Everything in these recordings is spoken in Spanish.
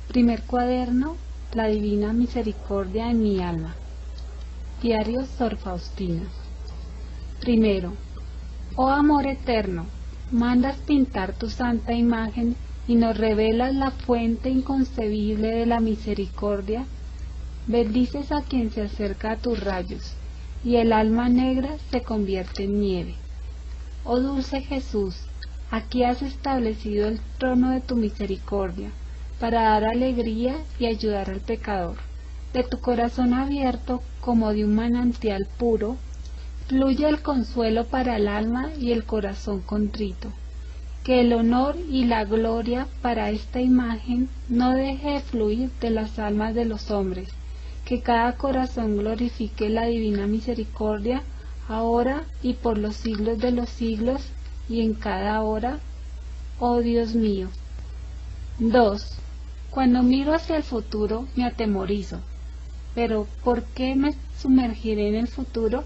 Primer cuaderno, la divina misericordia en mi alma. Diario Sor Faustina. Primero, oh amor eterno, mandas pintar tu santa imagen y nos revelas la fuente inconcebible de la misericordia. Bendices a quien se acerca a tus rayos, y el alma negra se convierte en nieve. Oh dulce Jesús, aquí has establecido el trono de tu misericordia, para dar alegría y ayudar al pecador. De tu corazón abierto, como de un manantial puro, fluye el consuelo para el alma y el corazón contrito. Que el honor y la gloria para esta imagen no deje de fluir de las almas de los hombres. Que cada corazón glorifique la divina misericordia, ahora y por los siglos de los siglos, y en cada hora, oh Dios mío. 2. Cuando miro hacia el futuro me atemorizo. Pero ¿por qué me sumergiré en el futuro?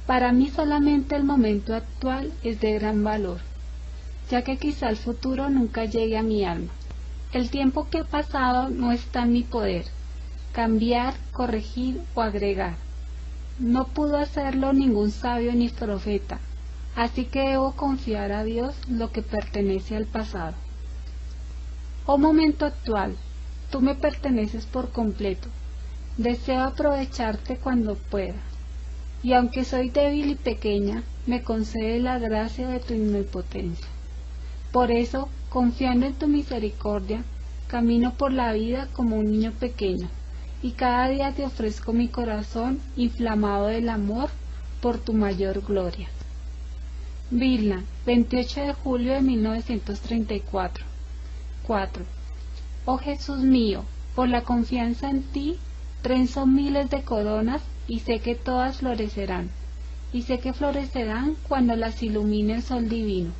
Para mí solamente el momento actual es de gran valor, ya que quizá el futuro nunca llegue a mi alma. El tiempo que ha pasado no está en mi poder cambiar, corregir o agregar. No pudo hacerlo ningún sabio ni profeta, así que debo confiar a Dios lo que pertenece al pasado. Oh momento actual, tú me perteneces por completo. Deseo aprovecharte cuando pueda, y aunque soy débil y pequeña, me concede la gracia de tu omnipotencia. Por eso, confiando en tu misericordia, camino por la vida como un niño pequeño, y cada día te ofrezco mi corazón inflamado del amor por tu mayor gloria. Vilna, 28 de julio de 1934. 4. Oh Jesús mío, por la confianza en ti, trenzo miles de coronas y sé que todas florecerán, y sé que florecerán cuando las ilumine el sol divino.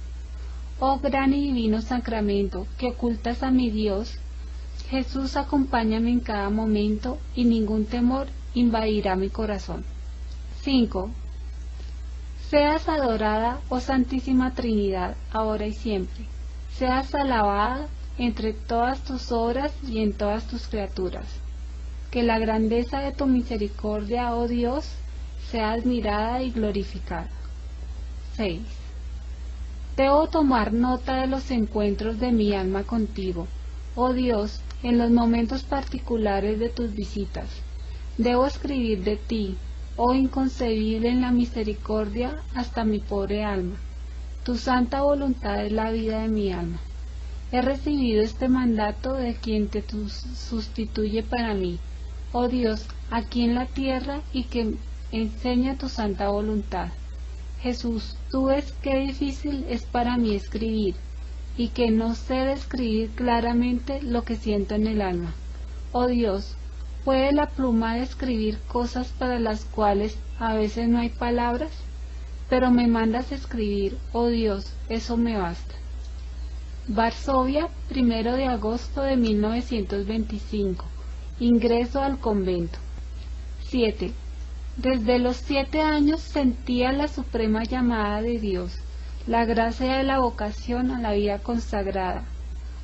Oh gran y divino sacramento que ocultas a mi Dios, Jesús, acompáñame en cada momento y ningún temor invadirá mi corazón. 5. Seas adorada, oh Santísima Trinidad, ahora y siempre. Seas alabada entre todas tus obras y en todas tus criaturas. Que la grandeza de tu misericordia, oh Dios, sea admirada y glorificada. 6. Debo tomar nota de los encuentros de mi alma contigo, oh Dios, en los momentos particulares de tus visitas. Debo escribir de ti, oh inconcebible en la misericordia, hasta mi pobre alma. Tu santa voluntad es la vida de mi alma. He recibido este mandato de quien te sustituye para mí, oh Dios, aquí en la tierra, y que enseña tu santa voluntad. Jesús, tú ves qué difícil es para mí escribir, y que no sé describir claramente lo que siento en el alma. Oh Dios, ¿puede la pluma describir cosas para las cuales a veces no hay palabras? Pero me mandas escribir, oh Dios, eso me basta. Varsovia, 1 de agosto de 1925. Ingreso al convento. 7. Desde los 7 años sentía la suprema llamada de Dios, la gracia de la vocación a la vida consagrada.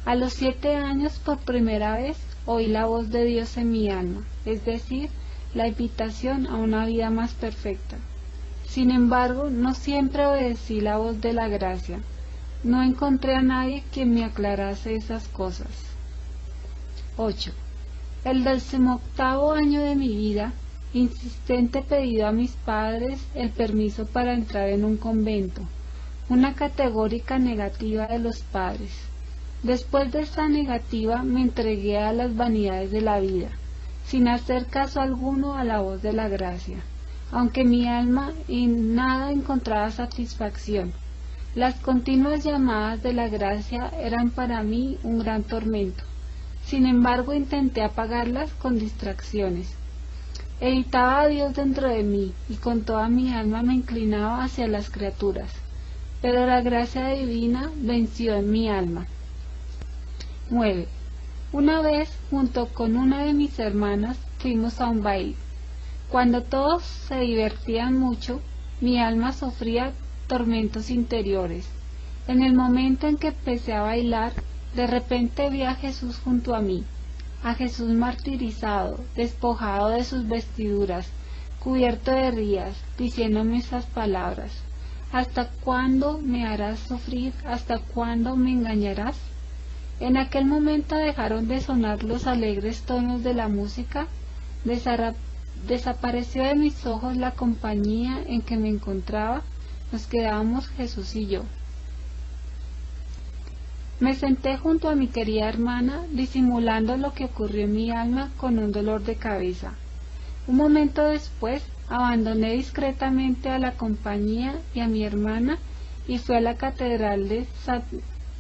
A los 7 años por primera vez oí la voz de Dios en mi alma, es decir, la invitación a una vida más perfecta. Sin embargo, no siempre obedecí la voz de la gracia. No encontré a nadie quien me aclarase esas cosas. 8. El 18º año de mi vida, insistente pedido a mis padres el permiso para entrar en un convento, una categórica negativa de los padres. Después de esta negativa me entregué a las vanidades de la vida, sin hacer caso alguno a la voz de la gracia, aunque mi alma en nada encontraba satisfacción. Las continuas llamadas de la gracia eran para mí un gran tormento. Sin embargo, intenté apagarlas con distracciones. Evitaba a Dios dentro de mí y con toda mi alma me inclinaba hacia las criaturas, pero la gracia divina venció en mi alma. 9. Una vez, junto con una de mis hermanas, fuimos a un baile. Cuando todos se divertían mucho, mi alma sufría tormentos interiores. En el momento en que empecé a bailar, de repente vi a Jesús junto a mí. a Jesús martirizado, despojado de sus vestiduras, cubierto de rías, diciéndome esas palabras: ¿hasta cuándo me harás sufrir? ¿Hasta cuándo me engañarás? En aquel momento dejaron de sonar los alegres tonos de la música, desapareció de mis ojos la compañía en que me encontraba, nos quedábamos Jesús y yo. Me senté junto a mi querida hermana, disimulando lo que ocurrió en mi alma con un dolor de cabeza. Un momento después, abandoné discretamente a la compañía y a mi hermana y fui a la catedral de San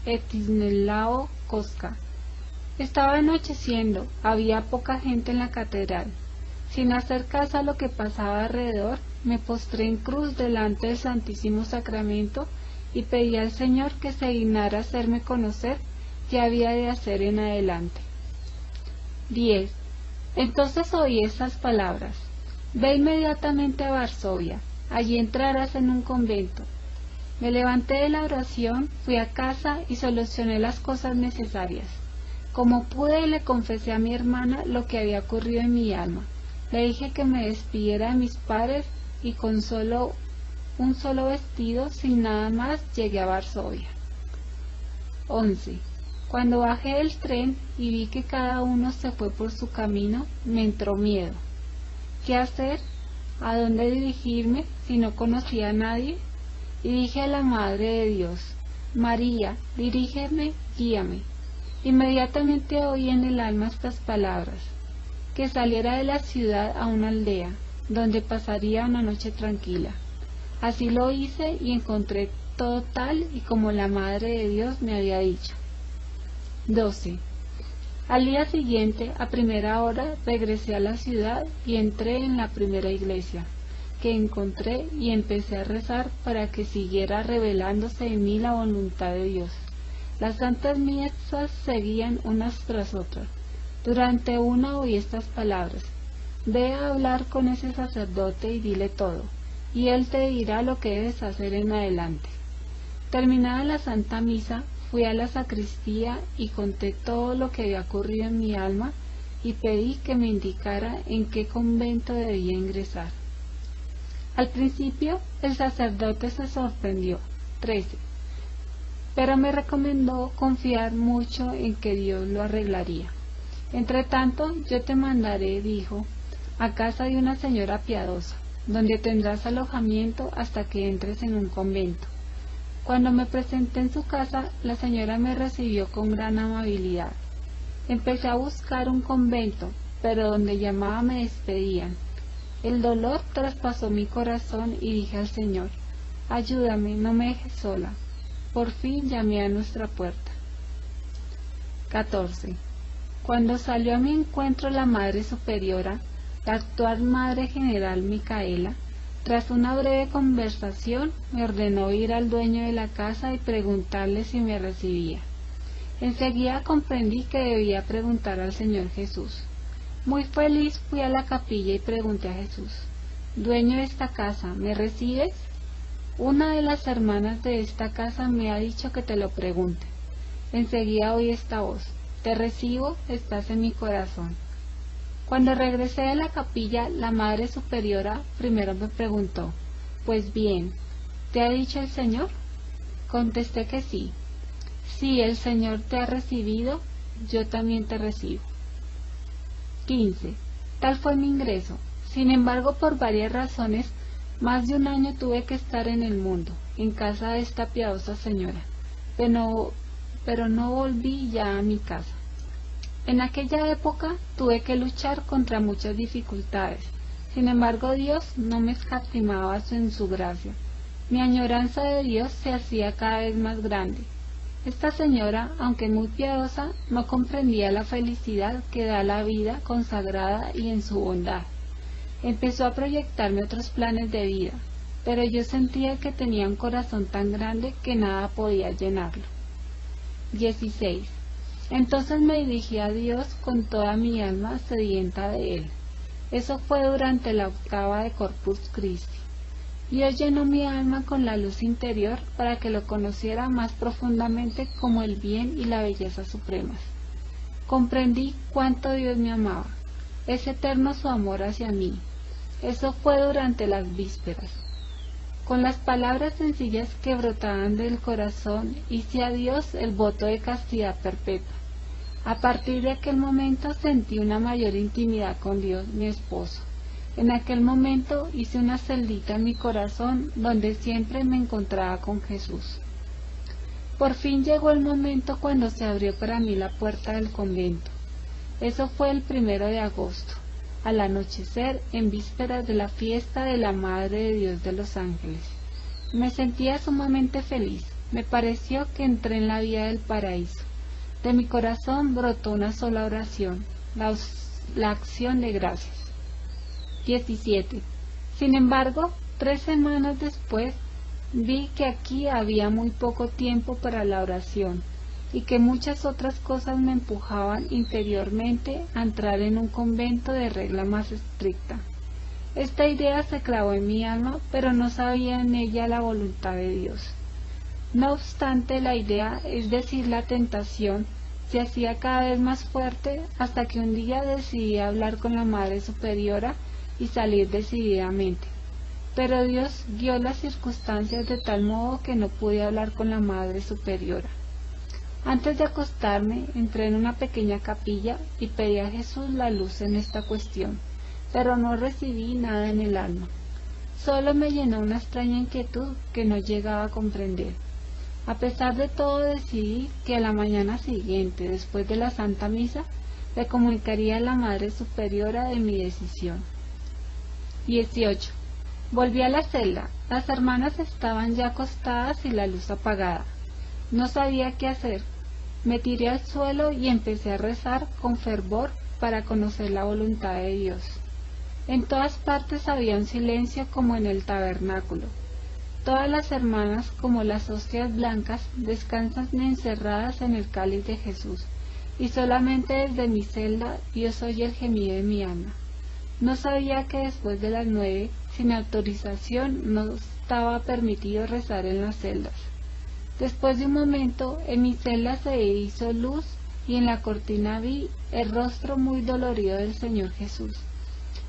Etislao Cosca. Estaba anocheciendo, había poca gente en la catedral. Sin hacer caso a lo que pasaba alrededor, me postré en cruz delante del Santísimo Sacramento y pedí al Señor que se dignara hacerme conocer qué había de hacer en adelante. 10. Entonces oí estas palabras: ve inmediatamente a Varsovia, allí entrarás en un convento. Me levanté de la oración, fui a casa y solucioné las cosas necesarias. Como pude, le confesé a mi hermana lo que había ocurrido en mi alma. Le dije que me despidiera de mis padres y con un solo vestido, sin nada más, llegué a Varsovia. 11. Cuando bajé del tren y vi que cada uno se fue por su camino, me entró miedo. ¿Qué hacer? ¿A dónde dirigirme si no conocía a nadie? Y dije a la Madre de Dios: María, dirígeme, guíame. Inmediatamente oí en el alma estas palabras: que saliera de la ciudad a una aldea, donde pasaría una noche tranquila. Así lo hice y encontré todo tal y como la Madre de Dios me había dicho. 12. Al día siguiente, a primera hora, regresé a la ciudad y entré en la primera iglesia que encontré y empecé a rezar para que siguiera revelándose en mí la voluntad de Dios. Las santas misas seguían unas tras otras. Durante una oí estas palabras: ve a hablar con ese sacerdote y dile todo, y él te dirá lo que debes hacer en adelante. Terminada la Santa Misa, fui a la sacristía y conté todo lo que había ocurrido en mi alma y pedí que me indicara en qué convento debía ingresar. Al principio, el sacerdote se sorprendió. 13. Pero me recomendó confiar mucho en que Dios lo arreglaría. Entretanto, yo te mandaré, dijo, a casa de una señora piadosa, donde tendrás alojamiento hasta que entres en un convento. Cuando me presenté en su casa, la señora me recibió con gran amabilidad. Empecé a buscar un convento, pero donde llamaba me despedían. El dolor traspasó mi corazón y dije al Señor: ayúdame, no me dejes sola. Por fin llamé a nuestra puerta. 14. Cuando salió a mi encuentro la Madre Superiora, la actual Madre General Micaela, tras una breve conversación, me ordenó ir al dueño de la casa y preguntarle si me recibía. Enseguida comprendí que debía preguntar al Señor Jesús. Muy feliz fui a la capilla y pregunté a Jesús: dueño de esta casa, ¿me recibes? Una de las hermanas de esta casa me ha dicho que te lo pregunte. Enseguida oí esta voz: te recibo, estás en mi corazón. Cuando regresé de la capilla, la Madre Superiora primero me preguntó: pues bien, ¿te ha dicho el Señor? Contesté que sí. Si el Señor te ha recibido, yo también te recibo. 15. Tal fue mi ingreso. Sin embargo, por varias razones, más de un año tuve que estar en el mundo, en casa de esta piadosa señora, pero no volví ya a mi casa. En aquella época tuve que luchar contra muchas dificultades. Sin embargo, Dios no me escatimaba en su gracia. Mi añoranza de Dios se hacía cada vez más grande. Esta señora, aunque muy piadosa, no comprendía la felicidad que da la vida consagrada y en su bondad. Empezó a proyectarme otros planes de vida, pero yo sentía que tenía un corazón tan grande que nada podía llenarlo. 16. Entonces me dirigí a Dios con toda mi alma sedienta de Él. Eso fue durante la octava de Corpus Christi. Dios llenó mi alma con la luz interior para que lo conociera más profundamente como el bien y la belleza supremas. Comprendí cuánto Dios me amaba. Es eterno su amor hacia mí. Eso fue durante las vísperas. Con las palabras sencillas que brotaban del corazón, hice a Dios el voto de castidad perpetua. A partir de aquel momento sentí una mayor intimidad con Dios, mi esposo. En aquel momento hice una celdita en mi corazón donde siempre me encontraba con Jesús. Por fin llegó el momento cuando se abrió para mí la puerta del convento. Eso fue el 1 de agosto, al anochecer, en vísperas de la fiesta de la Madre de Dios de los Ángeles. Me sentía sumamente feliz. Me pareció que entré en la vía del paraíso. De mi corazón brotó una sola oración, la acción de gracias. 17. Sin embargo, 3 semanas después, vi que aquí había muy poco tiempo para la oración y que muchas otras cosas me empujaban interiormente a entrar en un convento de regla más estricta. Esta idea se clavó en mi alma, pero no sabía en ella la voluntad de Dios. No obstante, la idea, es decir, la tentación, se hacía cada vez más fuerte hasta que un día decidí hablar con la Madre Superiora y salir decididamente. Pero Dios guió las circunstancias de tal modo que no pude hablar con la Madre Superiora. Antes de acostarme, entré en una pequeña capilla y pedí a Jesús la luz en esta cuestión, pero no recibí nada en el alma. Solo me llenó una extraña inquietud que no llegaba a comprender. A pesar de todo, decidí que a la mañana siguiente, después de la Santa Misa, le comunicaría a la Madre Superiora de mi decisión. 18. Volví a la celda. Las hermanas estaban ya acostadas y la luz apagada. No sabía qué hacer. Me tiré al suelo y empecé a rezar con fervor para conocer la voluntad de Dios. En todas partes había un silencio como en el tabernáculo. Todas las hermanas, como las hostias blancas, descansan encerradas en el cáliz de Jesús, y solamente desde mi celda Dios oye el gemido de mi alma. No sabía que después de las 9, sin autorización, no estaba permitido rezar en las celdas. Después de un momento, en mi celda se hizo luz y en la cortina vi el rostro muy dolorido del Señor Jesús.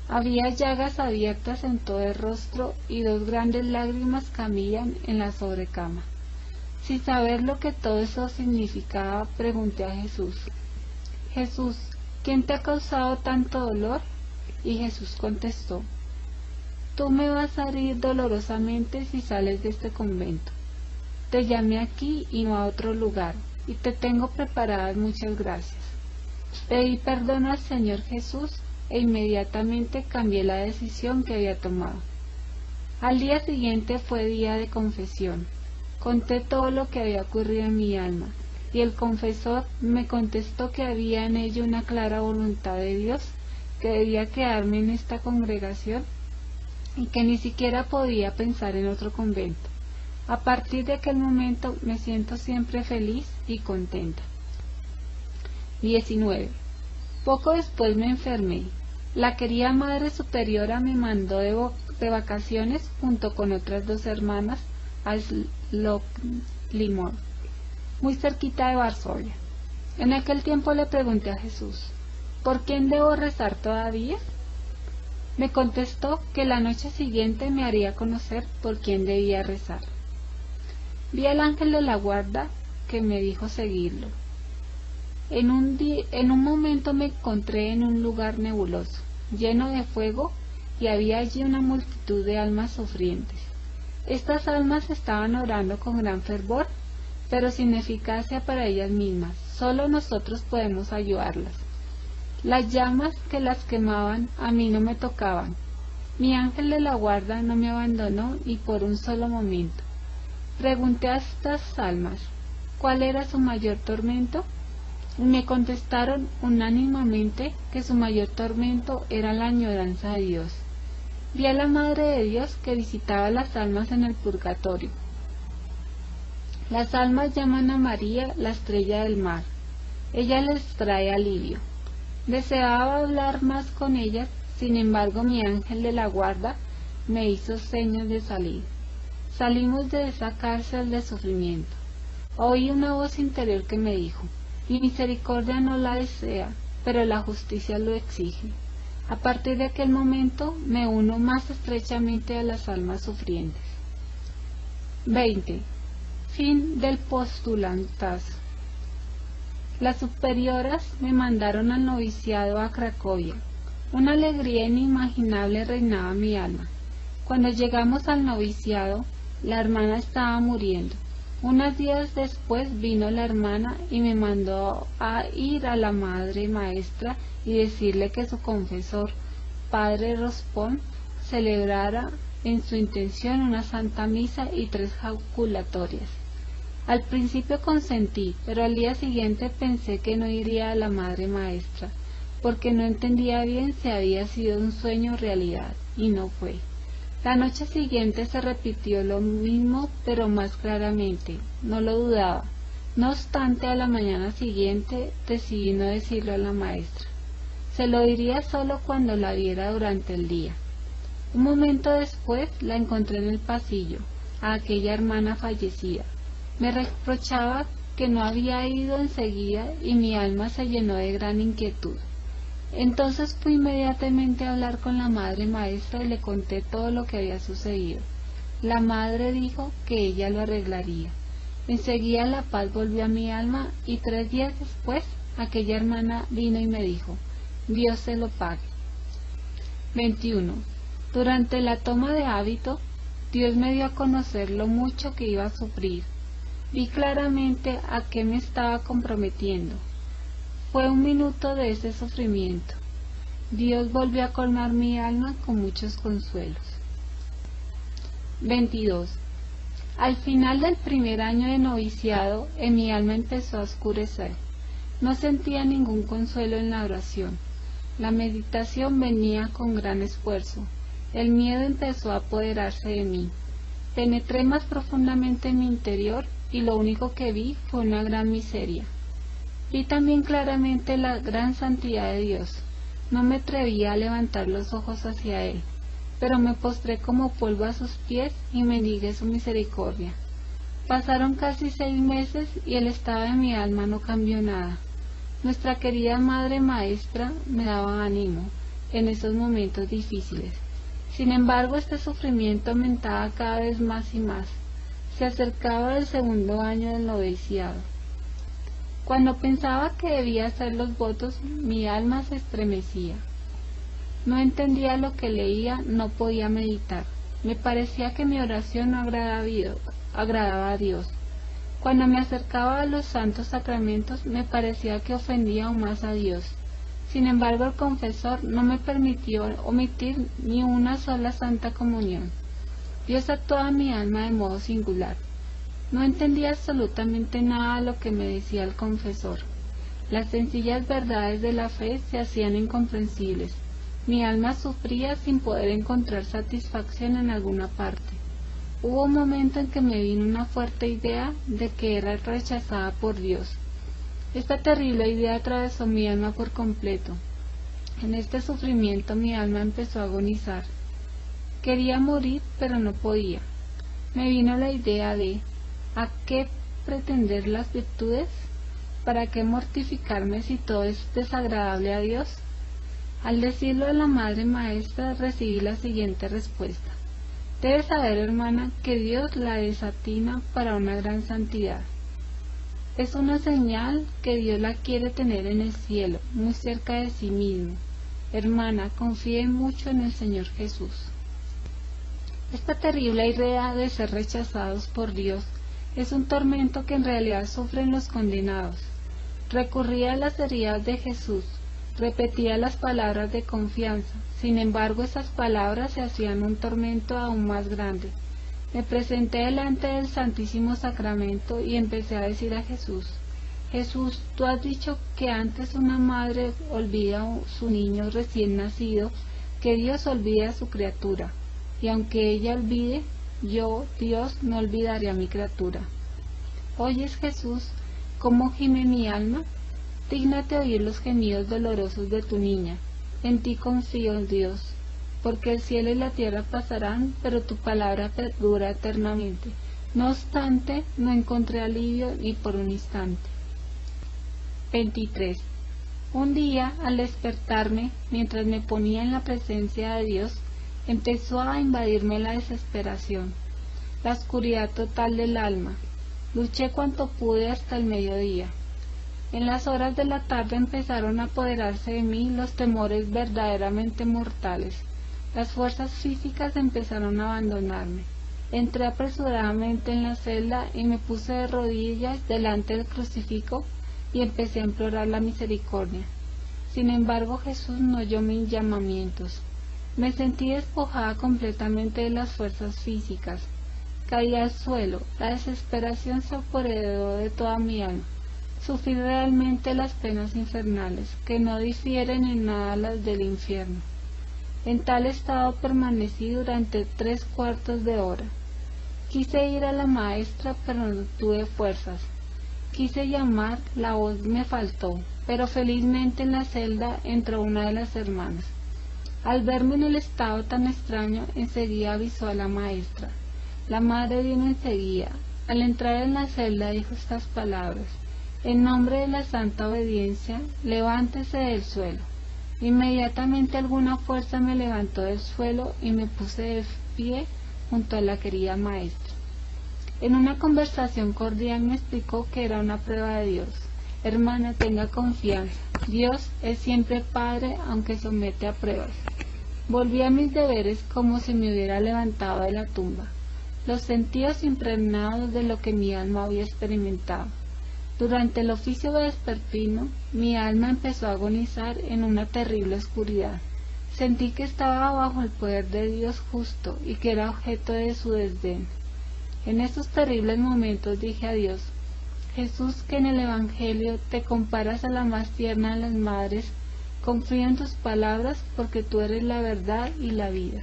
Había llagas abiertas en todo el rostro y 2 grandes lágrimas caían en la sobrecama. Sin saber lo que todo eso significaba, pregunté a Jesús: Jesús, ¿quién te ha causado tanto dolor? Y Jesús contestó: tú me vas a herir dolorosamente si sales de este convento. Te llamé aquí y no a otro lugar, y te tengo preparadas muchas gracias. Pedí perdón al Señor Jesús e inmediatamente cambié la decisión que había tomado. Al día siguiente fue día de confesión. Conté todo lo que había ocurrido en mi alma, y el confesor me contestó que había en ello una clara voluntad de Dios, que debía quedarme en esta congregación y que ni siquiera podía pensar en otro convento. A partir de aquel momento me siento siempre feliz y contenta. 19. Poco después me enfermé. La querida Madre Superiora me mandó de vacaciones junto con otras 2 hermanas a Slok-Limón, muy cerquita de Varsovia. En aquel tiempo le pregunté a Jesús: ¿por quién debo rezar todavía? Me contestó que la noche siguiente me haría conocer por quién debía rezar. Vi al ángel de la guarda que me dijo seguirlo. En un momento me encontré en un lugar nebuloso, lleno de fuego, y había allí una multitud de almas sufrientes. Estas almas estaban orando con gran fervor, pero sin eficacia para ellas mismas. Solo nosotros podemos ayudarlas. Las llamas que las quemaban a mí no me tocaban. Mi ángel de la guarda no me abandonó ni por un solo momento. Pregunté a estas almas cuál era su mayor tormento, y me contestaron unánimemente que su mayor tormento era la añoranza de Dios. Vi a la Madre de Dios que visitaba las almas en el purgatorio. Las almas llaman a María la estrella del mar. Ella les trae alivio. Deseaba hablar más con ellas, sin embargo mi ángel de la guarda me hizo señas de salir. Salimos de esa cárcel de sufrimiento. Oí una voz interior que me dijo: Mi misericordia no la desea, pero la justicia lo exige. A partir de aquel momento me uno más estrechamente a las almas sufrientes. 20. Fin del postulantazo. Las superioras me mandaron al noviciado a Cracovia. Una alegría inimaginable reinaba en mi alma. Cuando llegamos al noviciado, la hermana estaba muriendo. Unos días después vino la hermana y me mandó a ir a la madre maestra y decirle que su confesor, padre Rospón, celebrara en su intención una santa misa y 3 jaculatorias. Al principio consentí, pero al día siguiente pensé que no iría a la madre maestra, porque no entendía bien si había sido un sueño o realidad, y no fue. La noche siguiente se repitió lo mismo, pero más claramente, no lo dudaba. No obstante, a la mañana siguiente decidí no decirlo a la maestra. Se lo diría solo cuando la viera durante el día. Un momento después la encontré en el pasillo, a aquella hermana fallecida. Me reprochaba que no había ido enseguida y mi alma se llenó de gran inquietud. Entonces fui inmediatamente a hablar con la madre maestra y le conté todo lo que había sucedido. La madre dijo que ella lo arreglaría. Enseguida la paz volvió a mi alma y 3 días después aquella hermana vino y me dijo: Dios se lo pague. 21. Durante la toma de hábito, Dios me dio a conocer lo mucho que iba a sufrir. Vi claramente a qué me estaba comprometiendo. Fue un minuto de ese sufrimiento. Dios volvió a colmar mi alma con muchos consuelos. 22. Al final del primer año de noviciado, en mi alma empezó a oscurecer. No sentía ningún consuelo en la oración. La meditación venía con gran esfuerzo. El miedo empezó a apoderarse de mí. Penetré más profundamente en mi interior y lo único que vi fue una gran miseria. Vi también claramente la gran santidad de Dios. No me atrevía a levantar los ojos hacia Él, pero me postré como polvo a sus pies y mendigué su misericordia. Pasaron casi 6 meses y el estado de mi alma no cambió nada. Nuestra querida Madre Maestra me daba ánimo en esos momentos difíciles. Sin embargo, este sufrimiento aumentaba cada vez más y más. Se acercaba el 2.º año del noviciado. Cuando pensaba que debía hacer los votos, mi alma se estremecía. No entendía lo que leía, no podía meditar. Me parecía que mi oración no agradaba a Dios. Cuando me acercaba a los santos sacramentos, me parecía que ofendía aún más a Dios. Sin embargo, el confesor no me permitió omitir ni una sola santa comunión. Dios actuaba en mi alma de modo singular. No entendía absolutamente nada de lo que me decía el confesor. Las sencillas verdades de la fe se hacían incomprensibles. Mi alma sufría sin poder encontrar satisfacción en alguna parte. Hubo un momento en que me vino una fuerte idea de que era rechazada por Dios. Esta terrible idea atravesó mi alma por completo. En este sufrimiento mi alma empezó a agonizar. Quería morir, pero no podía. Me vino la idea de: ¿a qué pretender las virtudes? ¿Para qué mortificarme si todo es desagradable a Dios? Al decirlo a la Madre Maestra recibí la siguiente respuesta: debes saber, hermana, que Dios la desatina para una gran santidad. Es una señal que Dios la quiere tener en el cielo, muy cerca de sí mismo. Hermana, confíe mucho en el Señor Jesús. Esta terrible idea de ser rechazados por Dios es un tormento que en realidad sufren los condenados. Recurría a las heridas de Jesús, repetía las palabras de confianza. Sin embargo, esas palabras se hacían un tormento aún más grande. Me presenté delante del Santísimo Sacramento y empecé a decir a Jesús: Jesús, tú has dicho que antes una madre olvida a su niño recién nacido, que Dios olvida a su criatura, y aunque ella olvide, yo, Dios, no olvidaré a mi criatura. ¿Oyes, Jesús, cómo gime mi alma? Dígnate oír los gemidos dolorosos de tu niña. En ti confío, Dios, porque el cielo y la tierra pasarán, pero tu palabra perdura eternamente. No obstante, no encontré alivio ni por un instante. 23. Un día, al despertarme, mientras me ponía en la presencia de Dios, empezó a invadirme la desesperación, la oscuridad total del alma. Luché cuanto pude hasta el mediodía. En las horas de la tarde empezaron a apoderarse de mí los temores verdaderamente mortales. Las fuerzas físicas empezaron a abandonarme. Entré apresuradamente en la celda y me puse de rodillas delante del crucifijo y empecé a implorar la misericordia. Sin embargo, Jesús no oyó mis llamamientos. Me sentí despojada completamente de las fuerzas físicas. Caí al suelo, la desesperación se apoderó de toda mi alma. Sufrí realmente las penas infernales, que no difieren en nada a las del infierno. En tal estado permanecí durante 3/4 de hora. Quise ir a la maestra, pero no tuve fuerzas. Quise llamar, la voz me faltó, pero felizmente en la celda entró una de las hermanas. Al verme en el estado tan extraño, enseguida avisó a la maestra. La madre vino enseguida. Al entrar en la celda dijo estas palabras: en nombre de la santa obediencia, levántese del suelo. Inmediatamente alguna fuerza me levantó del suelo y me puse de pie junto a la querida maestra. En una conversación cordial me explicó que era una prueba de Dios. Hermana, tenga confianza. Dios es siempre Padre, aunque somete a pruebas. Volví a mis deberes como si me hubiera levantado de la tumba, los sentidos impregnados de lo que mi alma había experimentado. Durante el oficio vespertino, mi alma empezó a agonizar en una terrible oscuridad. Sentí que estaba bajo el poder de Dios justo y que era objeto de su desdén. En estos terribles momentos dije a Dios: Jesús, que en el Evangelio te comparas a la más tierna de las madres, confío en tus palabras porque tú eres la verdad y la vida.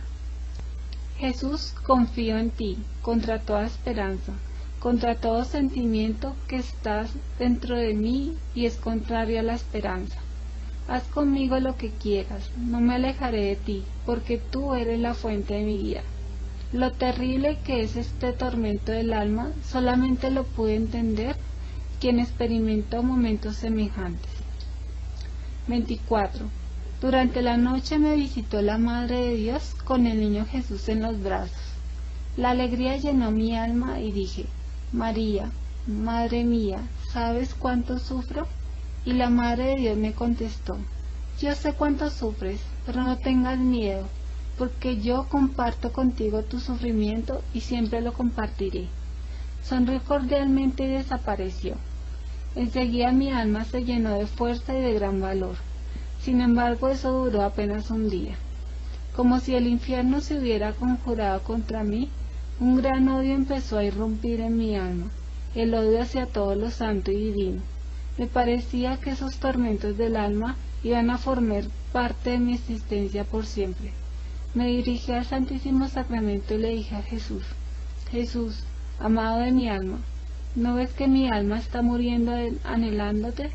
Jesús, confío en ti, contra toda esperanza, contra todo sentimiento que estás dentro de mí y es contrario a la esperanza. Haz conmigo lo que quieras, no me alejaré de ti, porque tú eres la fuente de mi vida. Lo terrible que es este tormento del alma, solamente lo pude entender quien experimentó momentos semejantes. 24. Durante la noche me visitó la Madre de Dios con el niño Jesús en los brazos. La alegría llenó mi alma y dije: María, Madre mía, ¿sabes cuánto sufro? Y la Madre de Dios me contestó: yo sé cuánto sufres, pero no tengas miedo, porque yo comparto contigo tu sufrimiento y siempre lo compartiré. Sonrió cordialmente y desapareció. Enseguida mi alma se llenó de fuerza y de gran valor. Sin embargo, eso duró apenas un día. Como si el infierno se hubiera conjurado contra mí, un gran odio empezó a irrumpir en mi alma, el odio hacia todo lo santo y divino. Me parecía que esos tormentos del alma iban a formar parte de mi existencia por siempre. Me dirigí al Santísimo Sacramento y le dije a Jesús: Jesús, amado de mi alma, ¿no ves que mi alma está muriendo anhelándote?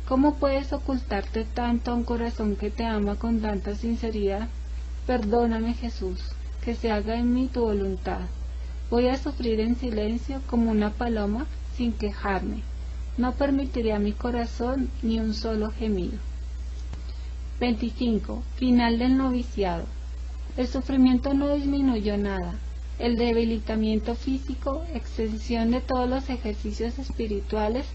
¿Cómo puedes ocultarte tanto a un corazón que te ama con tanta sinceridad? Perdóname, Jesús, que se haga en mí tu voluntad. Voy a sufrir en silencio como una paloma sin quejarme. No permitiré a mi corazón ni un solo gemido. 25. Final del noviciado. El sufrimiento no disminuyó nada. El debilitamiento físico, extensión de todos los ejercicios espirituales,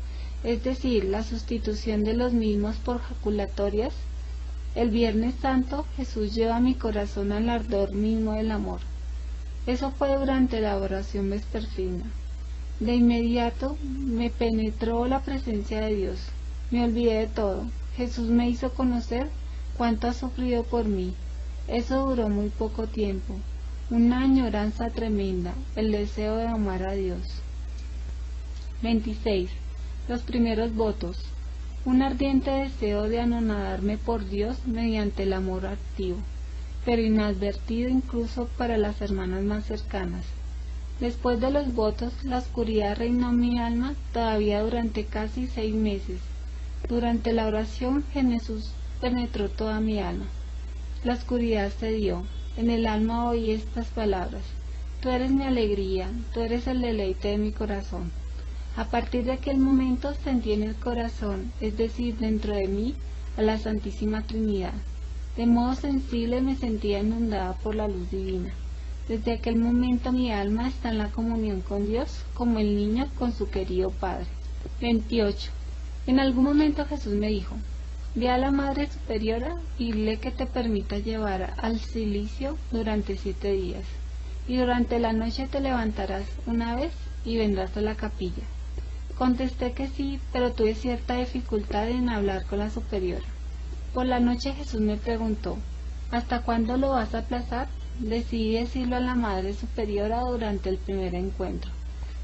es decir, la sustitución de los mismos por jaculatorias. El Viernes Santo, Jesús lleva a mi corazón al ardor mismo del amor. Eso fue durante la oración vespertina. De inmediato me penetró la presencia de Dios. Me olvidé de todo. Jesús me hizo conocer cuánto ha sufrido por mí. Eso duró muy poco tiempo. Una añoranza tremenda, el deseo de amar a Dios. 26. Los primeros votos. Un ardiente deseo de anonadarme por Dios mediante el amor activo, pero inadvertido incluso para las hermanas más cercanas. Después de los votos, la oscuridad reinó en mi alma todavía durante casi 6 meses. Durante la oración, Jesús penetró toda mi alma. La oscuridad cedió. En el alma oí estas palabras: tú eres mi alegría, tú eres el deleite de mi corazón. A partir de aquel momento sentí en el corazón, es decir, dentro de mí, a la Santísima Trinidad. De modo sensible me sentía inundada por la luz divina. Desde aquel momento mi alma está en la comunión con Dios, como el niño con su querido Padre. 28. En algún momento Jesús me dijo: ve a la Madre Superiora y dile que te permita llevar al cilicio durante 7 días, y durante la noche te levantarás una vez y vendrás a la capilla. Contesté que sí, pero tuve cierta dificultad en hablar con la superiora. Por la noche Jesús me preguntó: ¿hasta cuándo lo vas a aplazar? Decidí decirlo a la Madre Superiora durante el primer encuentro.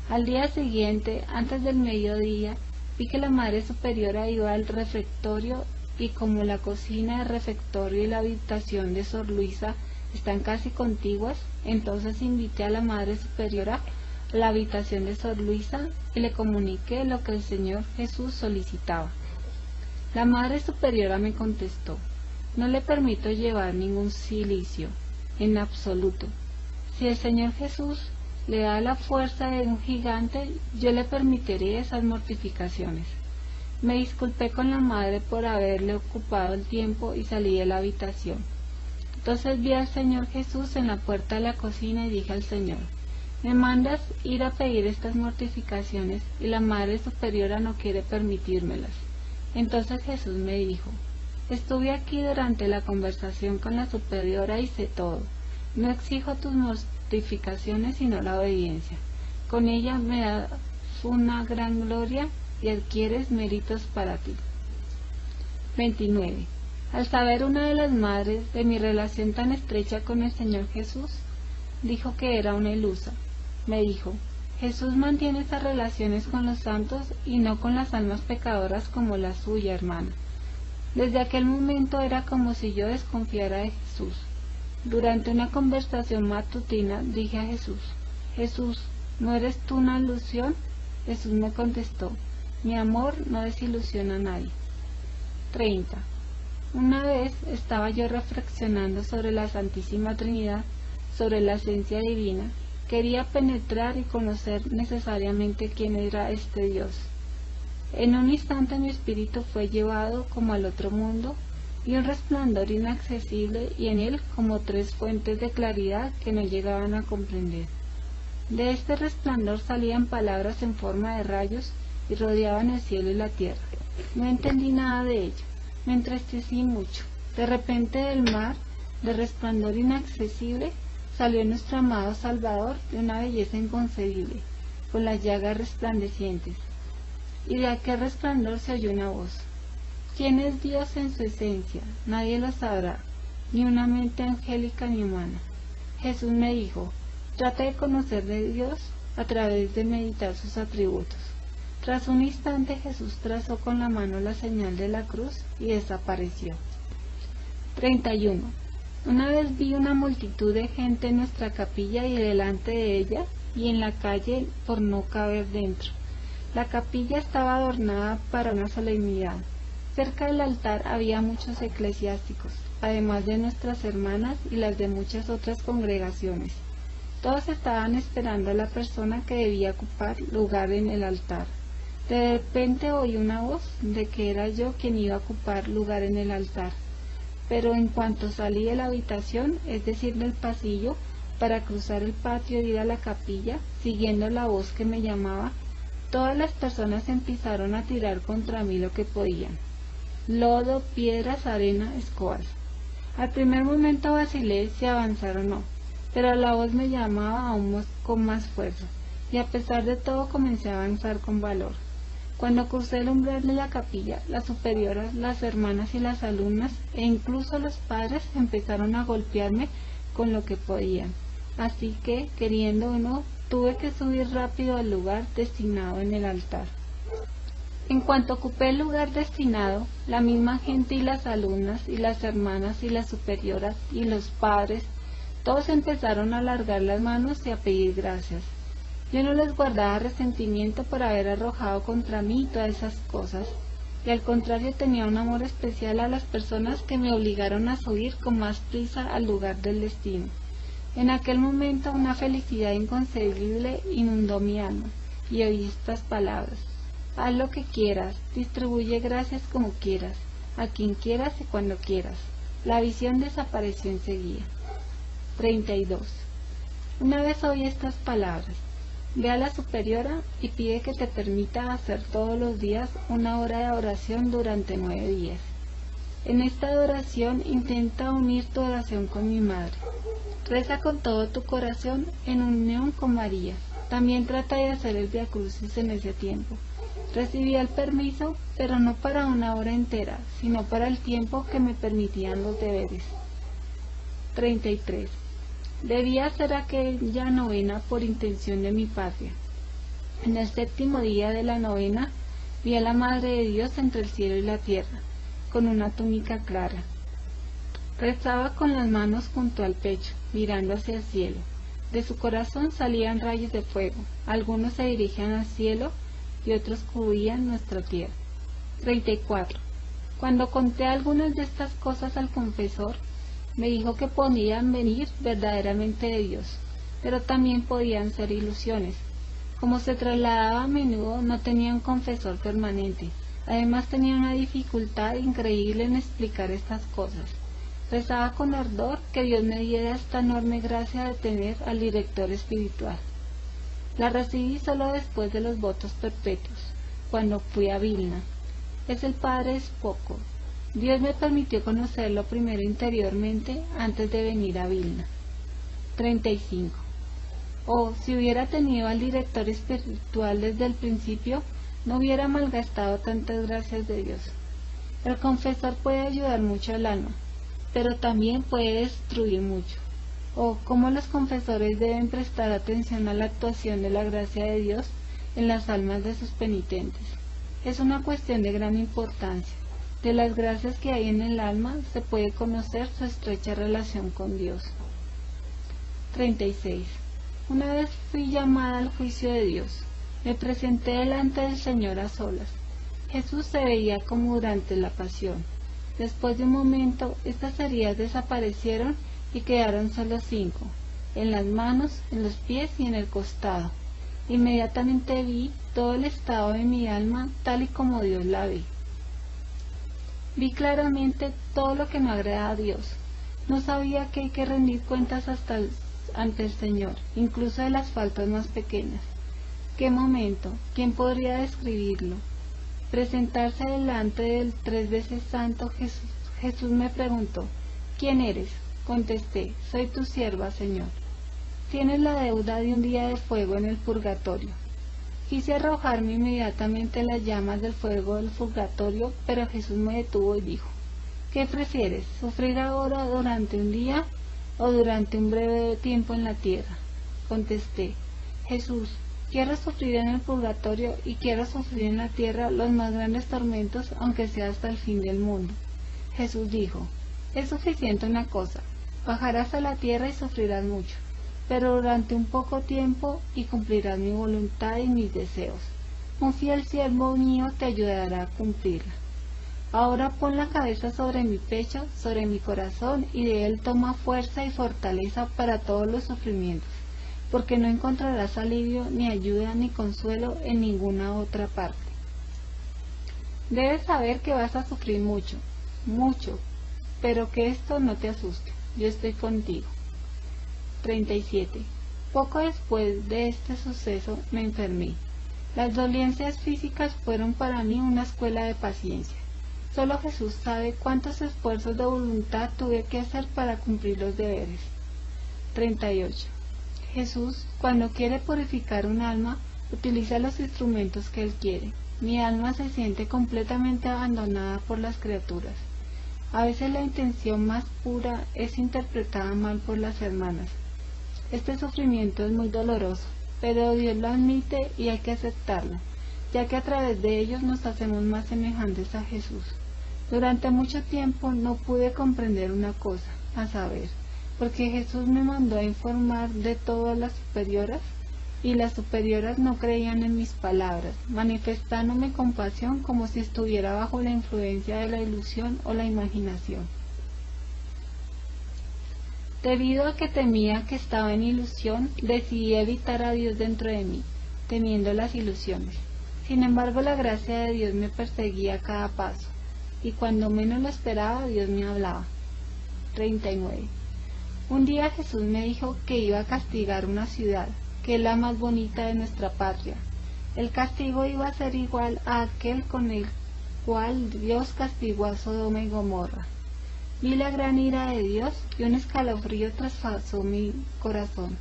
Al día siguiente, antes del mediodía, vi que la Madre Superiora iba al refectorio, y como la cocina, el refectorio y la habitación de Sor Luisa están casi contiguas, entonces invité a la Madre Superiora a la habitación de Sor Luisa y le comuniqué lo que el Señor Jesús solicitaba. La Madre Superiora me contestó: no le permito llevar ningún cilicio, en absoluto. Si el Señor Jesús le da la fuerza de un gigante, yo le permitiré esas mortificaciones. Me disculpé con la madre por haberle ocupado el tiempo y salí de la habitación. Entonces vi al Señor Jesús en la puerta de la cocina y dije al Señor: me mandas ir a pedir estas mortificaciones y la Madre Superiora no quiere permitírmelas. Entonces Jesús me dijo: estuve aquí durante la conversación con la superiora y sé todo. No exijo tus mortificaciones sino la obediencia. Con ella me das una gran gloria y adquieres méritos para ti. 29. Al saber una de las madres de mi relación tan estrecha con el Señor Jesús, dijo que era una ilusa. Me dijo: Jesús mantiene esas relaciones con los santos y no con las almas pecadoras como la suya, hermana. Desde aquel momento era como si yo desconfiara de Jesús. Durante una conversación matutina dije a Jesús: Jesús, ¿no eres tú una ilusión? Jesús me contestó: mi amor no desilusiona a nadie. 30. Una vez estaba yo reflexionando sobre la Santísima Trinidad, sobre la esencia divina. Quería penetrar y conocer necesariamente quién era este Dios. En un instante mi espíritu fue llevado como al otro mundo, y un resplandor inaccesible, y en él como 3 fuentes de claridad que no llegaban a comprender. De este resplandor salían palabras en forma de rayos y rodeaban el cielo y la tierra. No entendí nada de ello, me entristecí mucho. De repente del mar, de resplandor inaccesible, salió nuestro amado Salvador de una belleza inconcebible, con las llagas resplandecientes. Y de aquel resplandor se oyó una voz: ¿quién es Dios en su esencia? Nadie lo sabrá, ni una mente angélica ni humana. Jesús me dijo: trata de conocer de Dios a través de meditar sus atributos. Tras un instante Jesús trazó con la mano la señal de la cruz y desapareció. 31. Una vez vi una multitud de gente en nuestra capilla y delante de ella, y en la calle por no caber dentro. La capilla estaba adornada para una solemnidad. Cerca del altar había muchos eclesiásticos, además de nuestras hermanas y las de muchas otras congregaciones. Todos estaban esperando a la persona que debía ocupar lugar en el altar. De repente oí una voz de que era yo quien iba a ocupar lugar en el altar. Pero en cuanto salí de la habitación, es decir, del pasillo, para cruzar el patio e ir a la capilla, siguiendo la voz que me llamaba, todas las personas empezaron a tirar contra mí lo que podían: lodo, piedras, arena, escobas. Al primer momento vacilé si avanzar o no, pero la voz me llamaba aún con más fuerza, y a pesar de todo comencé a avanzar con valor. Cuando crucé el umbral de la capilla, las superioras, las hermanas y las alumnas, e incluso los padres, empezaron a golpearme con lo que podían. Así que, queriendo o no, tuve que subir rápido al lugar destinado en el altar. En cuanto ocupé el lugar destinado, la misma gente y las alumnas y las hermanas y las superioras y los padres, todos empezaron a alargar las manos y a pedir gracias. Yo no les guardaba resentimiento por haber arrojado contra mí todas esas cosas, y al contrario tenía un amor especial a las personas que me obligaron a subir con más prisa al lugar del destino. En aquel momento una felicidad inconcebible inundó mi alma. y oí estas palabras: haz lo que quieras, distribuye gracias como quieras, a quien quieras y cuando quieras. La visión desapareció enseguida. 32. Una vez oí estas palabras: ve a la superiora y pide que te permita hacer todos los días una hora de oración durante 9 días. En esta oración intenta unir tu oración con mi madre. Reza con todo tu corazón en unión con María. También trata de hacer el Vía Crucis en ese tiempo. Recibí el permiso, pero no para una hora entera, sino para el tiempo que me permitían los deberes. 33. Debía hacer aquella novena por intención de mi patria. En el 7º día de la novena vi a la Madre de Dios entre el cielo y la tierra, con una túnica clara. Rezaba con las manos junto al pecho, mirando hacia el cielo. De su corazón salían rayos de fuego, algunos se dirigían al cielo y otros cubrían nuestra tierra. 34. Cuando conté algunas de estas cosas al confesor, me dijo que podían venir verdaderamente de Dios, pero también podían ser ilusiones. Como se trasladaba a menudo, no tenía un confesor permanente. Además tenía una dificultad increíble en explicar estas cosas. Rezaba con ardor que Dios me diera esta enorme gracia de tener al director espiritual. La recibí solo después de los votos perpetuos, cuando fui a Vilna. Es el padre Spoko. Dios me permitió conocerlo primero interiormente antes de venir a Vilna. 35. Oh, si hubiera tenido al director espiritual desde el principio, no hubiera malgastado tantas gracias de Dios. El confesor puede ayudar mucho al alma, pero también puede destruir mucho. Oh, cómo los confesores deben prestar atención a la actuación de la gracia de Dios en las almas de sus penitentes. Es una cuestión de gran importancia. De las gracias que hay en el alma se puede conocer su estrecha relación con Dios. 36. Una vez fui llamada al juicio de Dios. Me presenté delante del Señor a solas. Jesús se veía como durante la pasión. Después de un momento, estas heridas desaparecieron y quedaron solo 5, en las manos, en los pies y en el costado. Inmediatamente vi todo el estado de mi alma tal y como Dios la ve. Vi claramente todo lo que no agrada a Dios. No sabía que hay que rendir cuentas ante el Señor, incluso de las faltas más pequeñas. ¿Qué momento? ¿Quién podría describirlo? Presentarse delante del 3 veces santo Jesús me preguntó: ¿quién eres? Contesté: soy tu sierva, Señor. Tienes la deuda de un día de fuego en el purgatorio. Quise arrojarme inmediatamente en las llamas del fuego del purgatorio, pero Jesús me detuvo y dijo: ¿qué prefieres, sufrir ahora durante un día o durante un breve tiempo en la tierra? Contesté: Jesús, quiero sufrir en el purgatorio y quiero sufrir en la tierra los más grandes tormentos, aunque sea hasta el fin del mundo. Jesús dijo: es suficiente una cosa, bajarás a la tierra y sufrirás mucho, pero durante un poco tiempo y cumplirás mi voluntad y mis deseos. Un fiel siervo mío te ayudará a cumplirla. Ahora pon la cabeza sobre mi pecho, sobre mi corazón, y de él toma fuerza y fortaleza para todos los sufrimientos, porque no encontrarás alivio, ni ayuda, ni consuelo en ninguna otra parte. Debes saber que vas a sufrir mucho, mucho, pero que esto no te asuste, yo estoy contigo. 37. Poco después de este suceso me enfermé. Las dolencias físicas fueron para mí una escuela de paciencia. Solo Jesús sabe cuántos esfuerzos de voluntad tuve que hacer para cumplir los deberes. 38. Jesús, cuando quiere purificar un alma, utiliza los instrumentos que Él quiere. Mi alma se siente completamente abandonada por las criaturas. A veces la intención más pura es interpretada mal por las hermanas. Este sufrimiento es muy doloroso, pero Dios lo admite y hay que aceptarlo, ya que a través de ellos nos hacemos más semejantes a Jesús. Durante mucho tiempo no pude comprender una cosa, a saber, porque Jesús me mandó a informar de todas las superioras, y las superioras no creían en mis palabras, manifestándome compasión como si estuviera bajo la influencia de la ilusión o la imaginación. Debido a que temía que estaba en ilusión, decidí evitar a Dios dentro de mí. temiendo las ilusiones. Sin embargo, la gracia de Dios me perseguía a cada paso, y cuando menos lo esperaba, Dios me hablaba. 39. Un día Jesús me dijo que iba a castigar una ciudad, que es la más bonita de nuestra patria. El castigo iba a ser igual a aquel con el cual Dios castigó a Sodoma y Gomorra. Vi la gran ira de Dios y un escalofrío traspasó mi corazón.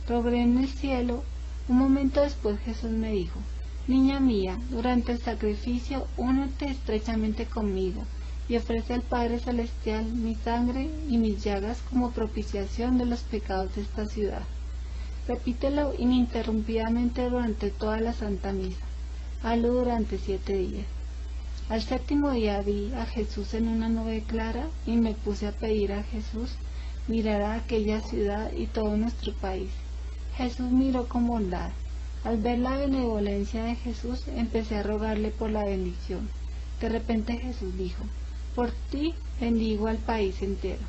Rogué en el cielo. Un momento después Jesús me dijo: niña mía, durante el sacrificio únete estrechamente conmigo y ofrece al Padre Celestial mi sangre y mis llagas como propiciación de los pecados de esta ciudad. Repítelo ininterrumpidamente durante toda la Santa Misa. Hazlo durante 7 días. Al 7º día vi a Jesús en una nube clara y me puse a pedir a Jesús mirar a aquella ciudad y todo nuestro país. Jesús miró con bondad. Al ver la benevolencia de Jesús, empecé a rogarle por la bendición. De repente Jesús dijo: por ti bendigo al país entero.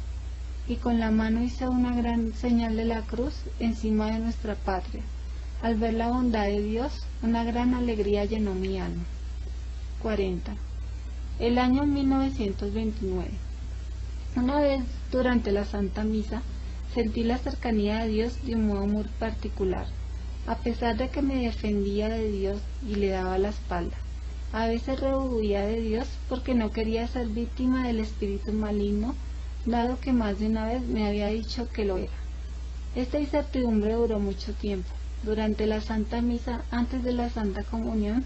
Y con la mano hice una gran señal de la cruz encima de nuestra patria. Al ver la bondad de Dios, una gran alegría llenó mi alma. 40. El año 1929. Una vez durante la Santa Misa, sentí la cercanía de Dios de un modo muy particular, a pesar de que me defendía de Dios y le daba la espalda. A veces rehuía de Dios porque no quería ser víctima del espíritu maligno, dado que más de una vez me había dicho que lo era. Esta incertidumbre duró mucho tiempo. Durante la Santa Misa, antes de la Santa Comunión,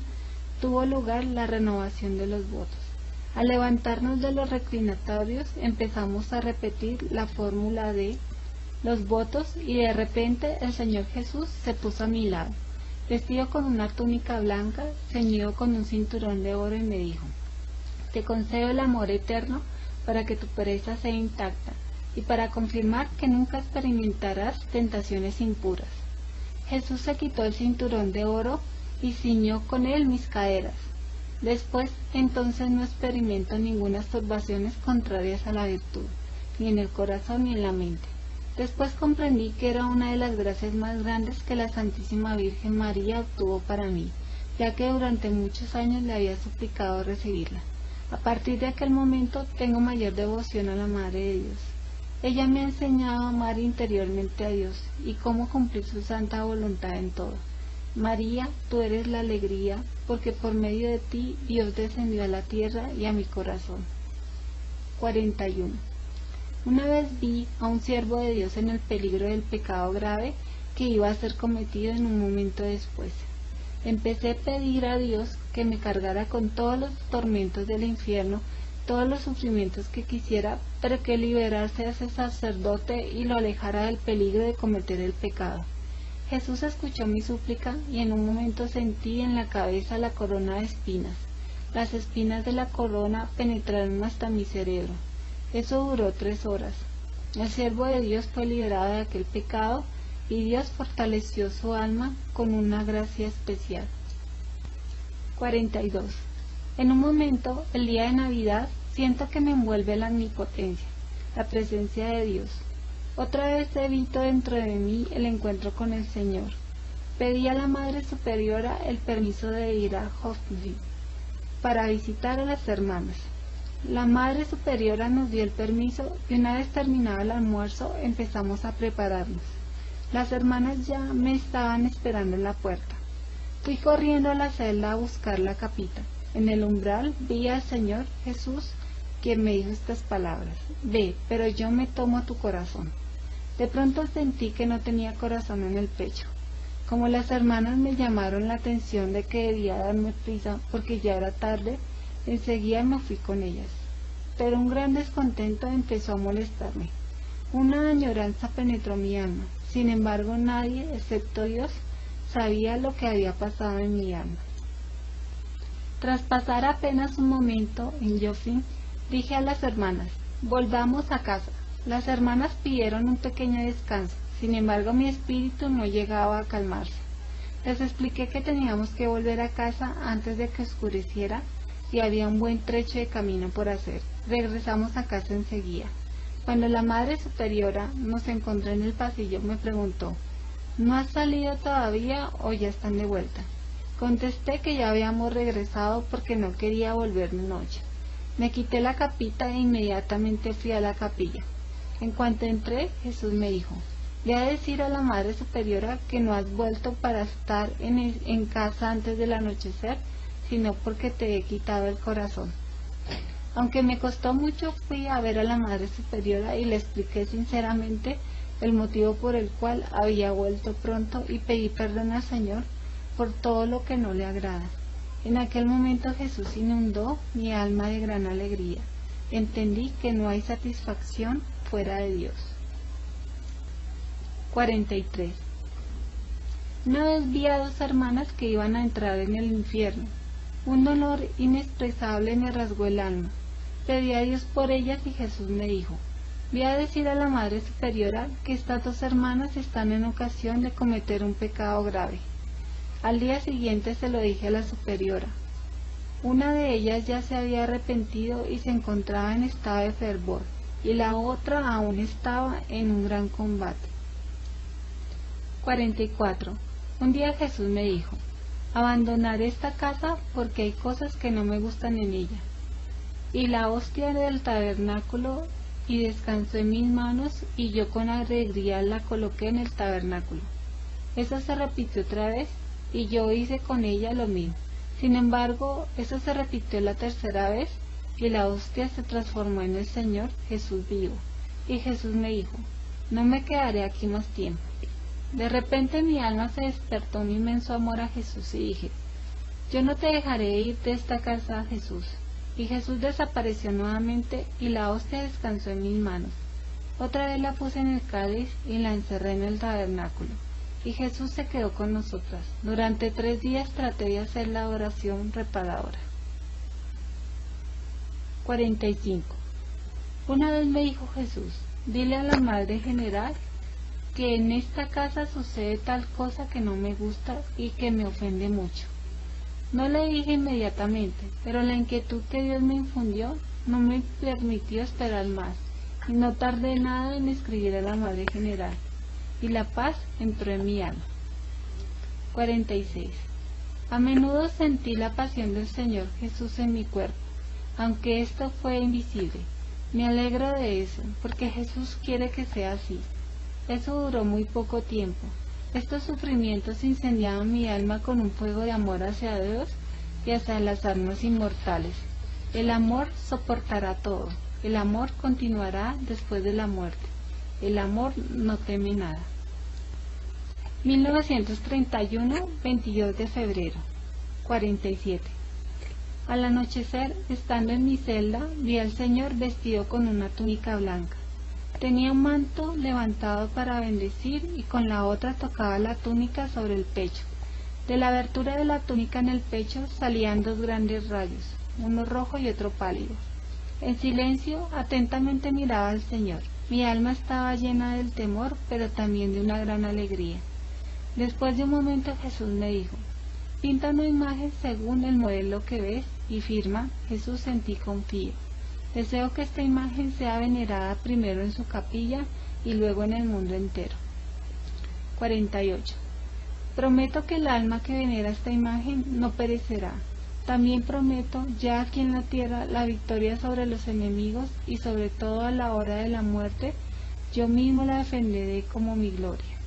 tuvo lugar la renovación de los votos. Al levantarnos de los reclinatorios, empezamos a repetir la fórmula de los votos y de repente el Señor Jesús se puso a mi lado, vestido con una túnica blanca, ceñido con un cinturón de oro, y me dijo: te concedo el amor eterno para que tu pereza sea intacta y para confirmar que nunca experimentarás tentaciones impuras. Jesús se quitó el cinturón de oro y ciñó con él mis caderas. Después, entonces no experimento ninguna turbaciones contrarias a la virtud, ni en el corazón ni en la mente. Después comprendí que era una de las gracias más grandes que la Santísima Virgen María obtuvo para mí, ya que durante muchos años le había suplicado recibirla. A partir de aquel momento tengo mayor devoción a la Madre de Dios. Ella me ha enseñado a amar interiormente a Dios y cómo cumplir su santa voluntad en todo. María, tú eres la alegría, porque por medio de ti Dios descendió a la tierra y a mi corazón. 41. Una vez vi a un siervo de Dios en el peligro del pecado grave que iba a ser cometido en un momento después. Empecé a pedir a Dios que me cargara con todos los tormentos del infierno, todos los sufrimientos que quisiera, pero que liberase a ese sacerdote y lo alejara del peligro de cometer el pecado. Jesús escuchó mi súplica y en un momento sentí en la cabeza la corona de espinas. Las espinas de la corona penetraron hasta mi cerebro. Eso duró 3 horas. El siervo de Dios fue liberado de aquel pecado y Dios fortaleció su alma con una gracia especial. 42. En un momento, el día de Navidad, siento que me envuelve la omnipotencia, la presencia de Dios. Otra vez evito dentro de mí el encuentro con el Señor. Pedí a la Madre Superiora el permiso de ir a Hofsville para visitar a las hermanas. La Madre Superiora nos dio el permiso y una vez terminado el almuerzo empezamos a prepararnos. Las hermanas ya me estaban esperando en la puerta. Fui corriendo a la celda a buscar la capita. En el umbral vi al Señor Jesús, quien me dijo estas palabras: ve, pero yo me tomo tu corazón. De pronto sentí que no tenía corazón en el pecho. Como las hermanas me llamaron la atención de que debía darme prisa porque ya era tarde, enseguida me fui con ellas. Pero un gran descontento empezó a molestarme. Una añoranza penetró mi alma. Sin embargo, nadie, excepto Dios, sabía lo que había pasado en mi alma. Tras pasar apenas un momento en Joffin, dije a las hermanas: volvamos a casa. Las hermanas pidieron un pequeño descanso. Sin embargo, mi espíritu no llegaba a calmarse. Les expliqué que teníamos que volver a casa antes de que oscureciera y había un buen trecho de camino por hacer. Regresamos a casa enseguida. Cuando la Madre Superiora nos encontró en el pasillo, me preguntó: ¿No has salido todavía o ya están de vuelta? Contesté que ya habíamos regresado porque no quería volver de noche. Me quité la capita e inmediatamente fui a la capilla. En cuanto entré, Jesús me dijo: ve a decir a la Madre Superiora que no has vuelto para estar en casa antes del anochecer, sino porque te he quitado el corazón. Aunque me costó mucho, fui a ver a la Madre Superiora y le expliqué sinceramente el motivo por el cual había vuelto pronto y pedí perdón al Señor por todo lo que no le agrada. En aquel momento Jesús inundó mi alma de gran alegría. Entendí que no hay satisfacción fuera de Dios. 43. Una vez vi a dos hermanas que iban a entrar en el infierno. Un dolor inexpresable me rasgó el alma. Pedí a Dios por ellas y Jesús me dijo: ve a decir a la Madre Superiora que estas dos hermanas están en ocasión de cometer un pecado grave. Al día siguiente se lo dije a la superiora. Una de ellas ya se había arrepentido y se encontraba en estado de fervor, y la otra aún estaba en un gran combate. 44. Un día Jesús me dijo: abandonaré esta casa porque hay cosas que no me gustan en ella. Y la hostia del tabernáculo y descansó en mis manos, y yo con alegría la coloqué en el tabernáculo. Eso se repitió otra vez, y yo hice con ella lo mismo. Sin embargo, eso se repitió la tercera vez, y la hostia se transformó en el Señor Jesús vivo. Y Jesús me dijo: no me quedaré aquí más tiempo. De repente mi alma se despertó un inmenso amor a Jesús y dije: yo no te dejaré ir de esta casa, Jesús. Y Jesús desapareció nuevamente y la hostia descansó en mis manos. Otra vez la puse en el cáliz y la encerré en el tabernáculo. Y Jesús se quedó con nosotras. Durante 3 días traté de hacer la oración reparadora. 45. Una vez me dijo Jesús: dile a la Madre General que en esta casa sucede tal cosa que no me gusta y que me ofende mucho. No le dije inmediatamente, pero la inquietud que Dios me infundió no me permitió esperar más, y no tardé nada en escribir a la Madre General, y la paz entró en mi alma. 46. A menudo sentí la pasión del Señor Jesús en mi cuerpo, aunque esto fue invisible. Me alegro de eso, porque Jesús quiere que sea así. Eso duró muy poco tiempo. Estos sufrimientos incendiaban mi alma con un fuego de amor hacia Dios y hacia las almas inmortales. El amor soportará todo. El amor continuará después de la muerte. El amor no teme nada. 1931, 22 de febrero. 47. Al anochecer, estando en mi celda, vi al Señor vestido con una túnica blanca. Tenía un manto levantado para bendecir y con la otra tocaba la túnica sobre el pecho. De la abertura de la túnica en el pecho salían 2 grandes rayos, uno rojo y otro pálido. En silencio, atentamente miraba al Señor. Mi alma estaba llena del temor, pero también de una gran alegría. Después de un momento Jesús me dijo: pinta una imagen según el modelo que ves y firma: Jesús, en ti confío. Deseo que esta imagen sea venerada primero en su capilla y luego en el mundo entero. 48. Prometo que el alma que venera esta imagen no perecerá. También prometo, ya aquí en la tierra, la victoria sobre los enemigos y sobre todo a la hora de la muerte, yo mismo la defenderé como mi gloria.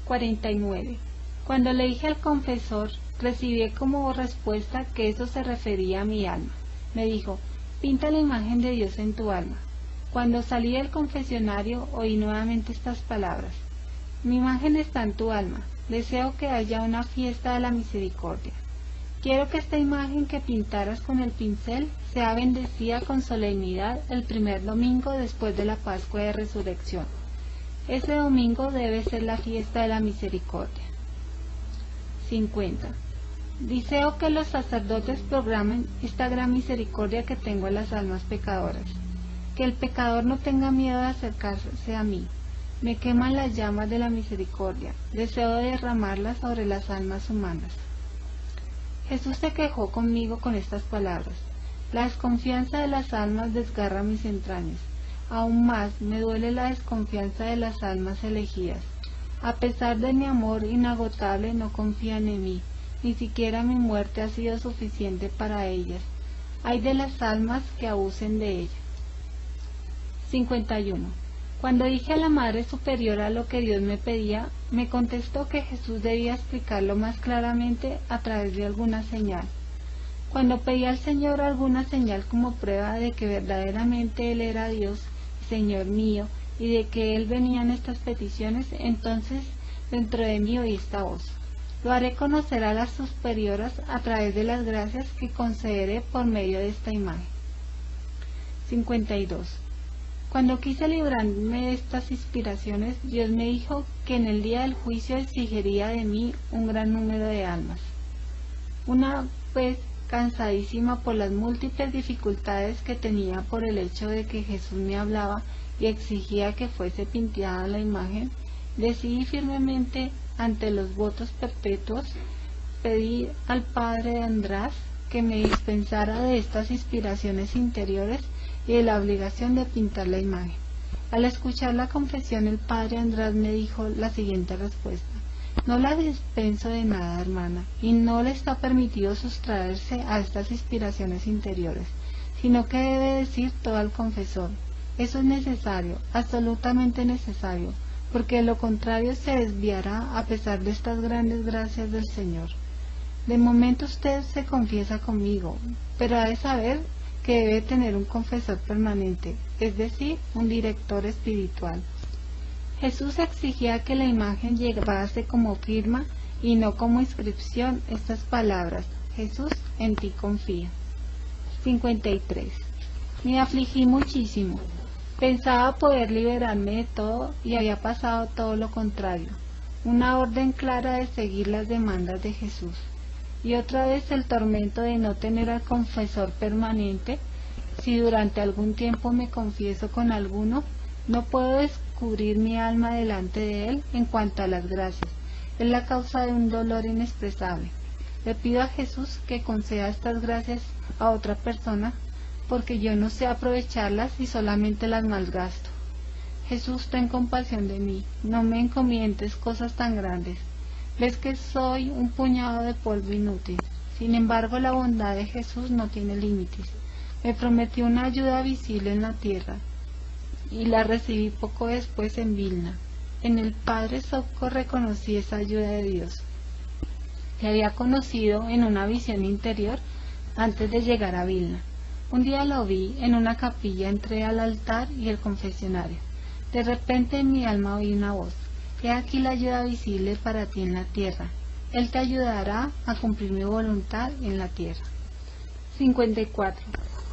49. Cuando le dije al confesor, recibí como respuesta que eso se refería a mi alma. Me dijo: pinta la imagen de Dios en tu alma. Cuando salí del confesionario oí nuevamente estas palabras: mi imagen está en tu alma. Deseo que haya una fiesta de la misericordia. Quiero que esta imagen que pintaras con el pincel sea bendecida con solemnidad el primer domingo después de la Pascua de Resurrección. Ese domingo debe ser la fiesta de la misericordia. 50. Deseo que los sacerdotes programen esta gran misericordia que tengo a las almas pecadoras. Que el pecador no tenga miedo de acercarse a mí. Me queman las llamas de la misericordia. Deseo derramarlas sobre las almas humanas. Jesús se quejó conmigo con estas palabras: la desconfianza de las almas desgarra mis entrañas. Aún más me duele la desconfianza de las almas elegidas. A pesar de mi amor inagotable, no confían en mí, ni siquiera mi muerte ha sido suficiente para ellas. Ay de las almas que abusen de ella. 51. Cuando dije a la Madre Superiora lo que Dios me pedía, me contestó que Jesús debía explicarlo más claramente a través de alguna señal. Cuando pedí al Señor alguna señal como prueba de que verdaderamente Él era Dios, Señor mío, y de que Él venía en estas peticiones, entonces dentro de mí oí esta voz: lo haré conocer a las superioras a través de las gracias que concederé por medio de esta imagen. 52. Cuando quise librarme de estas inspiraciones, Dios me dijo que en el día del juicio exigiría de mí un gran número de almas. Una vez cansadísima por las múltiples dificultades que tenía por el hecho de que Jesús me hablaba y exigía que fuese pintada la imagen, decidí firmemente, ante los votos perpetuos, pedir al Padre András que me dispensara de estas inspiraciones interiores y de la obligación de pintar la imagen. Al escuchar la confesión, el Padre András me dijo la siguiente respuesta: no la dispenso de nada, hermana, y no le está permitido sustraerse a estas inspiraciones interiores, sino que debe decir todo al confesor. Eso es necesario, absolutamente necesario, porque de lo contrario se desviará a pesar de estas grandes gracias del Señor. De momento usted se confiesa conmigo, pero ha de saber que debe tener un confesor permanente, es decir, un director espiritual. Jesús exigía que la imagen llevase como firma y no como inscripción estas palabras: Jesús, en ti confío. 53. Me afligí muchísimo. Pensaba poder liberarme de todo y había pasado todo lo contrario. Una orden clara de seguir las demandas de Jesús. Y otra vez el tormento de no tener al confesor permanente. Si durante algún tiempo me confieso con alguno, no puedo descubrir mi alma delante de él en cuanto a las gracias. Es la causa de un dolor inexpresable. Le pido a Jesús que conceda estas gracias a otra persona, porque yo no sé aprovecharlas y solamente las malgasto. Jesús, ten compasión de mí, no me encomiendes cosas tan grandes. Ves que soy un puñado de polvo inútil. Sin embargo, la bondad de Jesús no tiene límites. Me prometió una ayuda visible en la tierra, y la recibí poco después en Vilna. En el Padre Sopko reconocí esa ayuda de Dios. Le había conocido en una visión interior antes de llegar a Vilna. Un día lo vi en una capilla entre el altar y el confesionario. De repente en mi alma oí una voz: he aquí la ayuda visible para ti en la tierra. Él te ayudará a cumplir mi voluntad en la tierra. 54.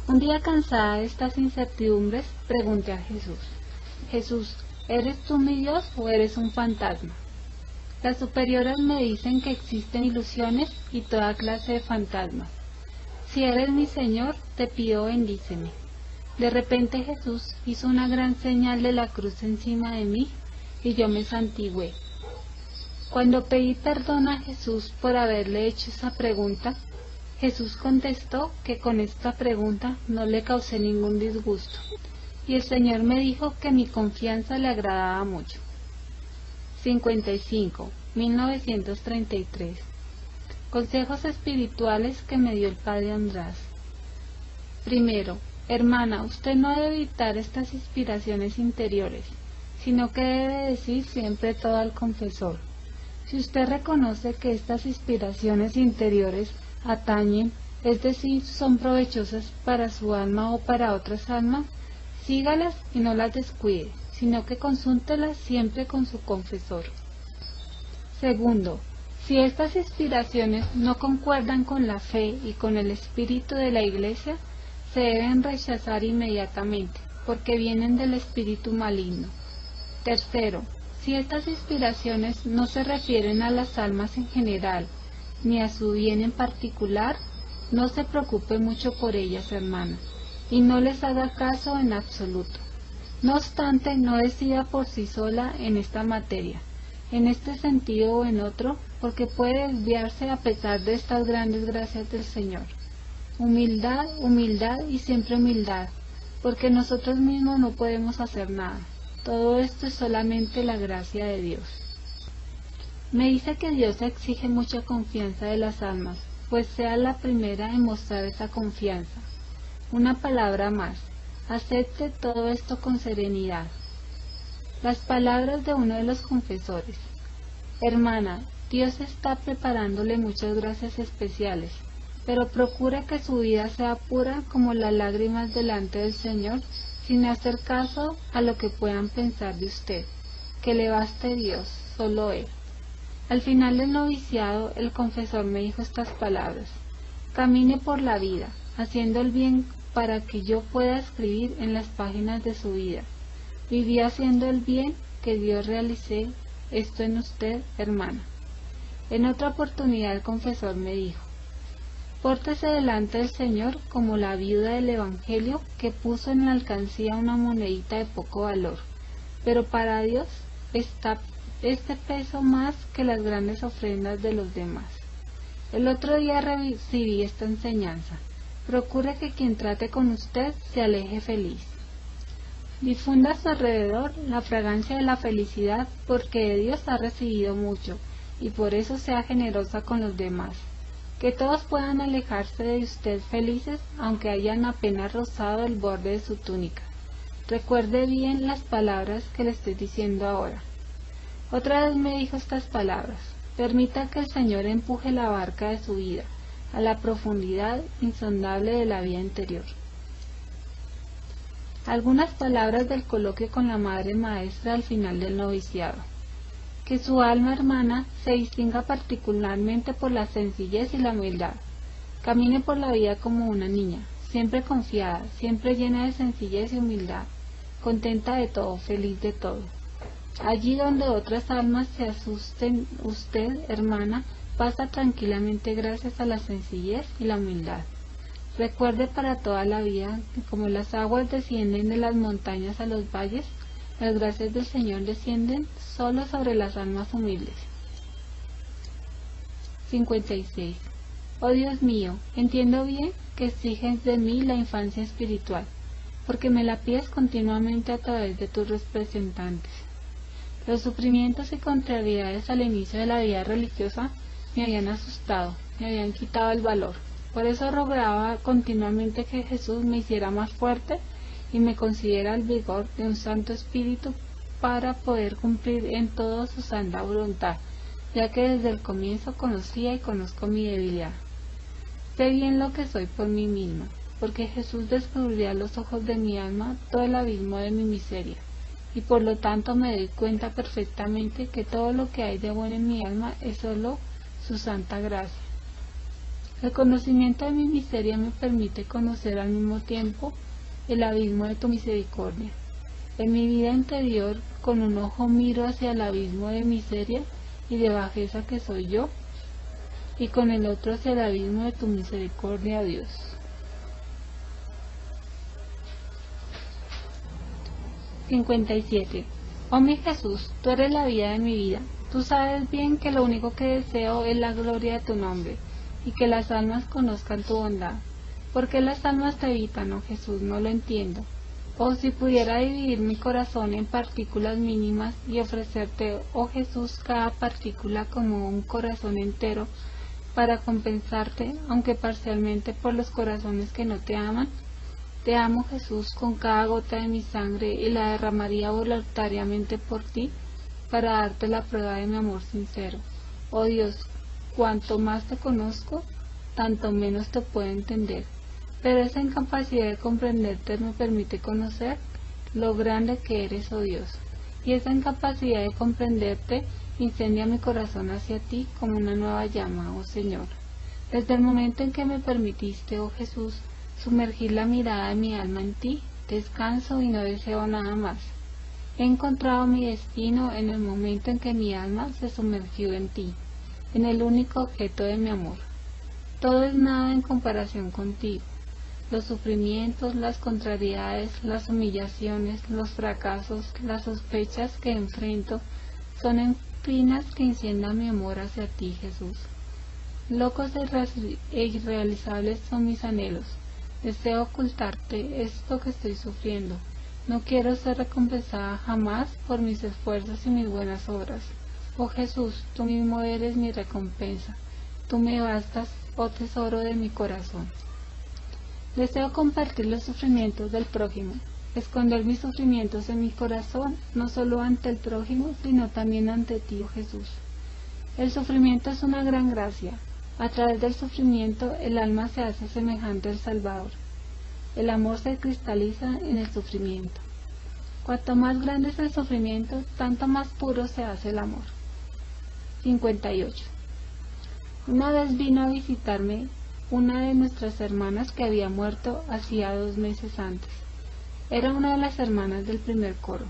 Un día, cansada de estas incertidumbres, pregunté a Jesús: Jesús, ¿eres tú mi Dios o eres un fantasma? Las superioras me dicen que existen ilusiones y toda clase de fantasmas. Si eres mi Señor, te pido bendíceme. De repente Jesús hizo una gran señal de la cruz encima de mí y yo me santigué. Cuando pedí perdón a Jesús por haberle hecho esa pregunta, Jesús contestó que con esta pregunta no le causé ningún disgusto, y el Señor me dijo que mi confianza le agradaba mucho. 55. 1933. Consejos espirituales que me dio el Padre András. Primero, hermana, usted no debe evitar estas inspiraciones interiores, sino que debe decir siempre todo al confesor. Si usted reconoce que estas inspiraciones interiores atañen, es decir, son provechosas para su alma o para otras almas, sígalas y no las descuide, sino que consúltelas siempre con su confesor. Segundo, si estas inspiraciones no concuerdan con la fe y con el espíritu de la Iglesia, se deben rechazar inmediatamente, porque vienen del espíritu maligno. Tercero, si estas inspiraciones no se refieren a las almas en general, ni a su bien en particular, no se preocupe mucho por ellas, hermana, y no les haga caso en absoluto. No obstante, no decida por sí sola en esta materia, en este sentido o en otro, porque puede desviarse a pesar de estas grandes gracias del Señor. Humildad, humildad y siempre humildad, porque nosotros mismos no podemos hacer nada. Todo esto es solamente la gracia de Dios. Me dice que Dios exige mucha confianza de las almas, pues sea la primera en mostrar esa confianza. Una palabra más, acepte todo esto con serenidad. Las palabras de uno de los confesores. Hermana, Dios está preparándole muchas gracias especiales, pero procure que su vida sea pura como las lágrimas delante del Señor, sin hacer caso a lo que puedan pensar de usted. Que le baste Dios, solo Él. Al final del noviciado, el confesor me dijo estas palabras: camine por la vida, haciendo el bien para que yo pueda escribir en las páginas de su vida. Viví haciendo el bien, que Dios realice esto en usted, hermana. En otra oportunidad el confesor me dijo: pórtese delante del Señor como la viuda del Evangelio que puso en la alcancía una monedita de poco valor, pero para Dios está este peso más que las grandes ofrendas de los demás. El otro día recibí esta enseñanza: procure que quien trate con usted se aleje feliz. Difunda a su alrededor la fragancia de la felicidad, porque de Dios ha recibido mucho, y por eso sea generosa con los demás. Que todos puedan alejarse de usted felices, aunque hayan apenas rozado el borde de su túnica. Recuerde bien las palabras que le estoy diciendo ahora. Otra vez me dijo estas palabras: permita que el Señor empuje la barca de su vida a la profundidad insondable de la vida interior. Algunas palabras del coloquio con la Madre Maestra al final del noviciado. Que su alma hermana se distinga particularmente por la sencillez y la humildad. Camine por la vida como una niña, siempre confiada, siempre llena de sencillez y humildad, contenta de todo, feliz de todo. Allí donde otras almas se asusten, usted, hermana, pasa tranquilamente gracias a la sencillez y la humildad. Recuerde para toda la vida que como las aguas descienden de las montañas a los valles, las gracias del Señor descienden solo sobre las almas humildes. 56. Oh Dios mío, entiendo bien que exiges de mí la infancia espiritual, porque me la pides continuamente a través de tus representantes. Los sufrimientos y contrariedades al inicio de la vida religiosa me habían asustado, me habían quitado el valor. Por eso rogaba continuamente que Jesús me hiciera más fuerte y me concediera el vigor de un Santo Espíritu para poder cumplir en todo su santa voluntad, ya que desde el comienzo conocía y conozco mi debilidad. Sé bien lo que soy por mí misma, porque Jesús descubrió a los ojos de mi alma todo el abismo de mi miseria, y por lo tanto me doy cuenta perfectamente que todo lo que hay de bueno en mi alma es solo su santa gracia. El conocimiento de mi miseria me permite conocer al mismo tiempo el abismo de tu misericordia. En mi vida interior, con un ojo miro hacia el abismo de miseria y de bajeza que soy yo, y con el otro hacia el abismo de tu misericordia, Dios. (57) Oh mi Jesús, tú eres la vida de mi vida. Tú sabes bien que lo único que deseo es la gloria de tu nombre, y que las almas conozcan tu bondad. ¿Por qué las almas te evitan, oh Jesús? No lo entiendo. Oh, si pudiera dividir mi corazón en partículas mínimas y ofrecerte, oh Jesús, cada partícula como un corazón entero, para compensarte, aunque parcialmente, por los corazones que no te aman. Te amo, Jesús, con cada gota de mi sangre, y la derramaría voluntariamente por ti, para darte la prueba de mi amor sincero. Oh Dios, cuanto más te conozco, tanto menos te puedo entender, pero esa incapacidad de comprenderte me permite conocer lo grande que eres, oh Dios, y esa incapacidad de comprenderte incendia mi corazón hacia ti como una nueva llama, oh Señor. Desde el momento en que me permitiste, oh Jesús, sumergir la mirada de mi alma en ti, descanso y no deseo nada más. He encontrado mi destino en el momento en que mi alma se sumergió en ti, en el único objeto de mi amor. Todo es nada en comparación contigo. Los sufrimientos, las contrariedades, las humillaciones, los fracasos, las sospechas que enfrento son espinas que enciendan mi amor hacia ti, Jesús. Locos e irrealizables son mis anhelos. Deseo ocultarte esto que estoy sufriendo. No quiero ser recompensada jamás por mis esfuerzos y mis buenas obras. Oh Jesús, tú mismo eres mi recompensa, tú me bastas, oh tesoro de mi corazón. Deseo compartir los sufrimientos del prójimo, esconder mis sufrimientos en mi corazón, no solo ante el prójimo, sino también ante ti, oh Jesús. El sufrimiento es una gran gracia. A través del sufrimiento el alma se hace semejante al Salvador. El amor se cristaliza en el sufrimiento. Cuanto más grande es el sufrimiento, tanto más puro se hace el amor. 58. Una vez vino a visitarme una de nuestras hermanas que había muerto hacía 2 meses antes. Era una de las hermanas del primer coro.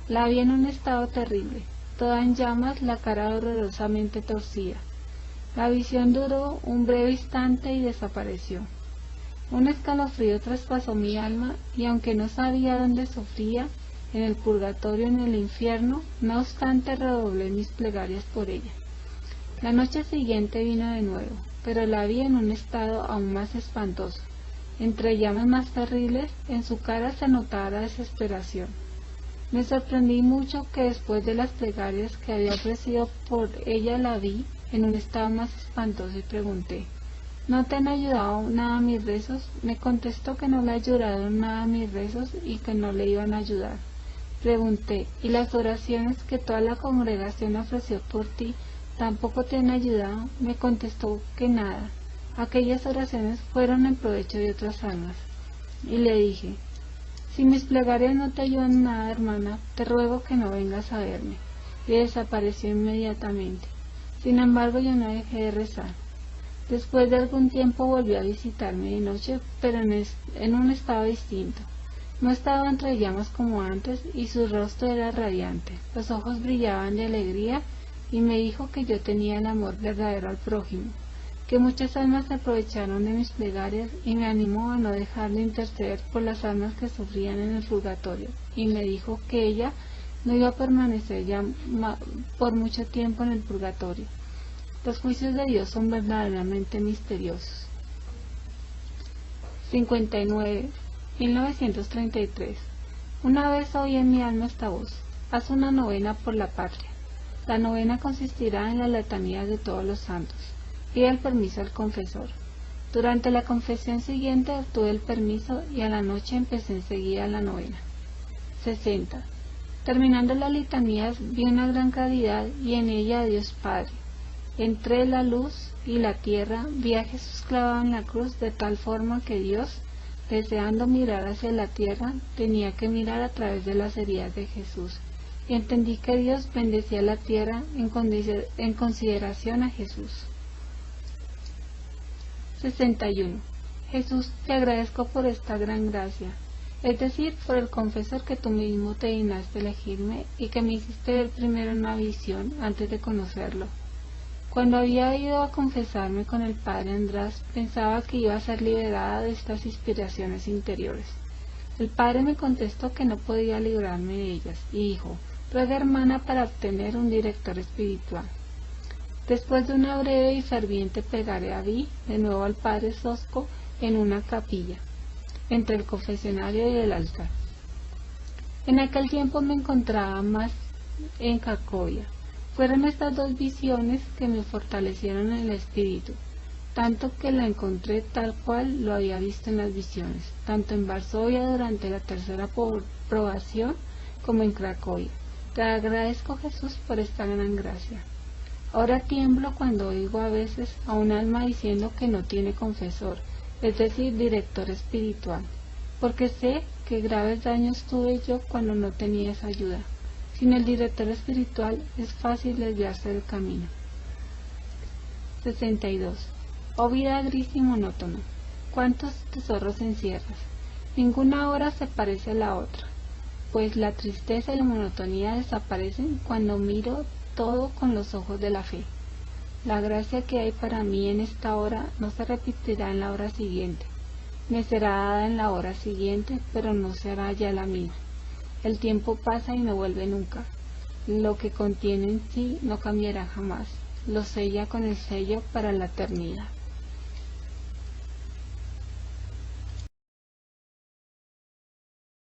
La vi en un estado terrible, toda en llamas, la cara horrorosamente torcida. La visión duró un breve instante y desapareció. Un escalofrío traspasó mi alma, y aunque no sabía dónde sufría, en el purgatorio o en el infierno, no obstante redoblé mis plegarias por ella. La noche siguiente vino de nuevo, pero la vi en un estado aún más espantoso. Entre llamas más terribles, en su cara se notaba la desesperación. Me sorprendí mucho que después de las plegarias que había ofrecido por ella la vi en un estado más espantoso y pregunté: ¿No te han ayudado nada mis rezos? Me contestó que no le ayudaron nada mis rezos y que no le iban a ayudar. Pregunté: ¿y las oraciones que toda la congregación ofreció por ti tampoco te han ayudado? Me contestó que nada. Aquellas oraciones fueron en provecho de otras almas. Y le dije: si mis plegarias no te ayudan en nada, hermana, te ruego que no vengas a verme. Y desapareció inmediatamente. Sin embargo, yo no dejé de rezar. Después de algún tiempo volvió a visitarme de noche, pero en un estado distinto. No estaba entre llamas como antes, y su rostro era radiante. Los ojos brillaban de alegría, y me dijo que yo tenía el amor verdadero al prójimo, que muchas almas se aprovecharon de mis plegarias, y me animó a no dejar de interceder por las almas que sufrían en el purgatorio, y me dijo que ella no iba a permanecer ya por mucho tiempo en el purgatorio. Los juicios de Dios son verdaderamente misteriosos. 59. 1933. Una vez oí en mi alma esta voz: haz una novena por la patria. La novena consistirá en la letanía de todos los santos. Pide el permiso al confesor. Durante la confesión siguiente obtuve el permiso y a la noche empecé enseguida la novena. 60. Terminando las litanías vi una gran claridad y en ella a Dios Padre. Entre la luz y la tierra vi a Jesús clavado en la cruz, de tal forma que Dios, deseando mirar hacia la tierra, tenía que mirar a través de las heridas de Jesús. Y entendí que Dios bendecía la tierra en consideración a Jesús. 61. Jesús, te agradezco por esta gran gracia, es decir, por el confesor que tú mismo te dignaste elegirme y que me hiciste ver primero en una visión antes de conocerlo. Cuando había ido a confesarme con el padre András, pensaba que iba a ser liberada de estas inspiraciones interiores. El padre me contestó que no podía librarme de ellas y dijo: ruega, hermana, para obtener un director espiritual. Después de una breve y ferviente plegaria vi de nuevo al padre Sosco en una capilla, entre el confesionario y el altar. En aquel tiempo me encontraba más en Cracovia. Fueron estas 2 visiones que me fortalecieron en el espíritu, tanto que la encontré tal cual lo había visto en las visiones, tanto en Varsovia durante la tercera probación como en Cracovia. Te agradezco, Jesús, por esta gran gracia. Ahora tiemblo cuando oigo a veces a un alma diciendo que no tiene confesor, es decir, director espiritual, porque sé que graves daños tuve yo cuando no tenía esa ayuda. Sin el director espiritual es fácil desviarse del camino. 62. Oh vida gris y monótona, ¿cuántos tesoros encierras? Ninguna hora se parece a la otra, pues la tristeza y la monotonía desaparecen cuando miro todo con los ojos de la fe. La gracia que hay para mí en esta hora no se repetirá en la hora siguiente. Me será dada en la hora siguiente, pero no será ya la misma. El tiempo pasa y no vuelve nunca. Lo que contiene en sí no cambiará jamás. Lo sella con el sello para la eternidad.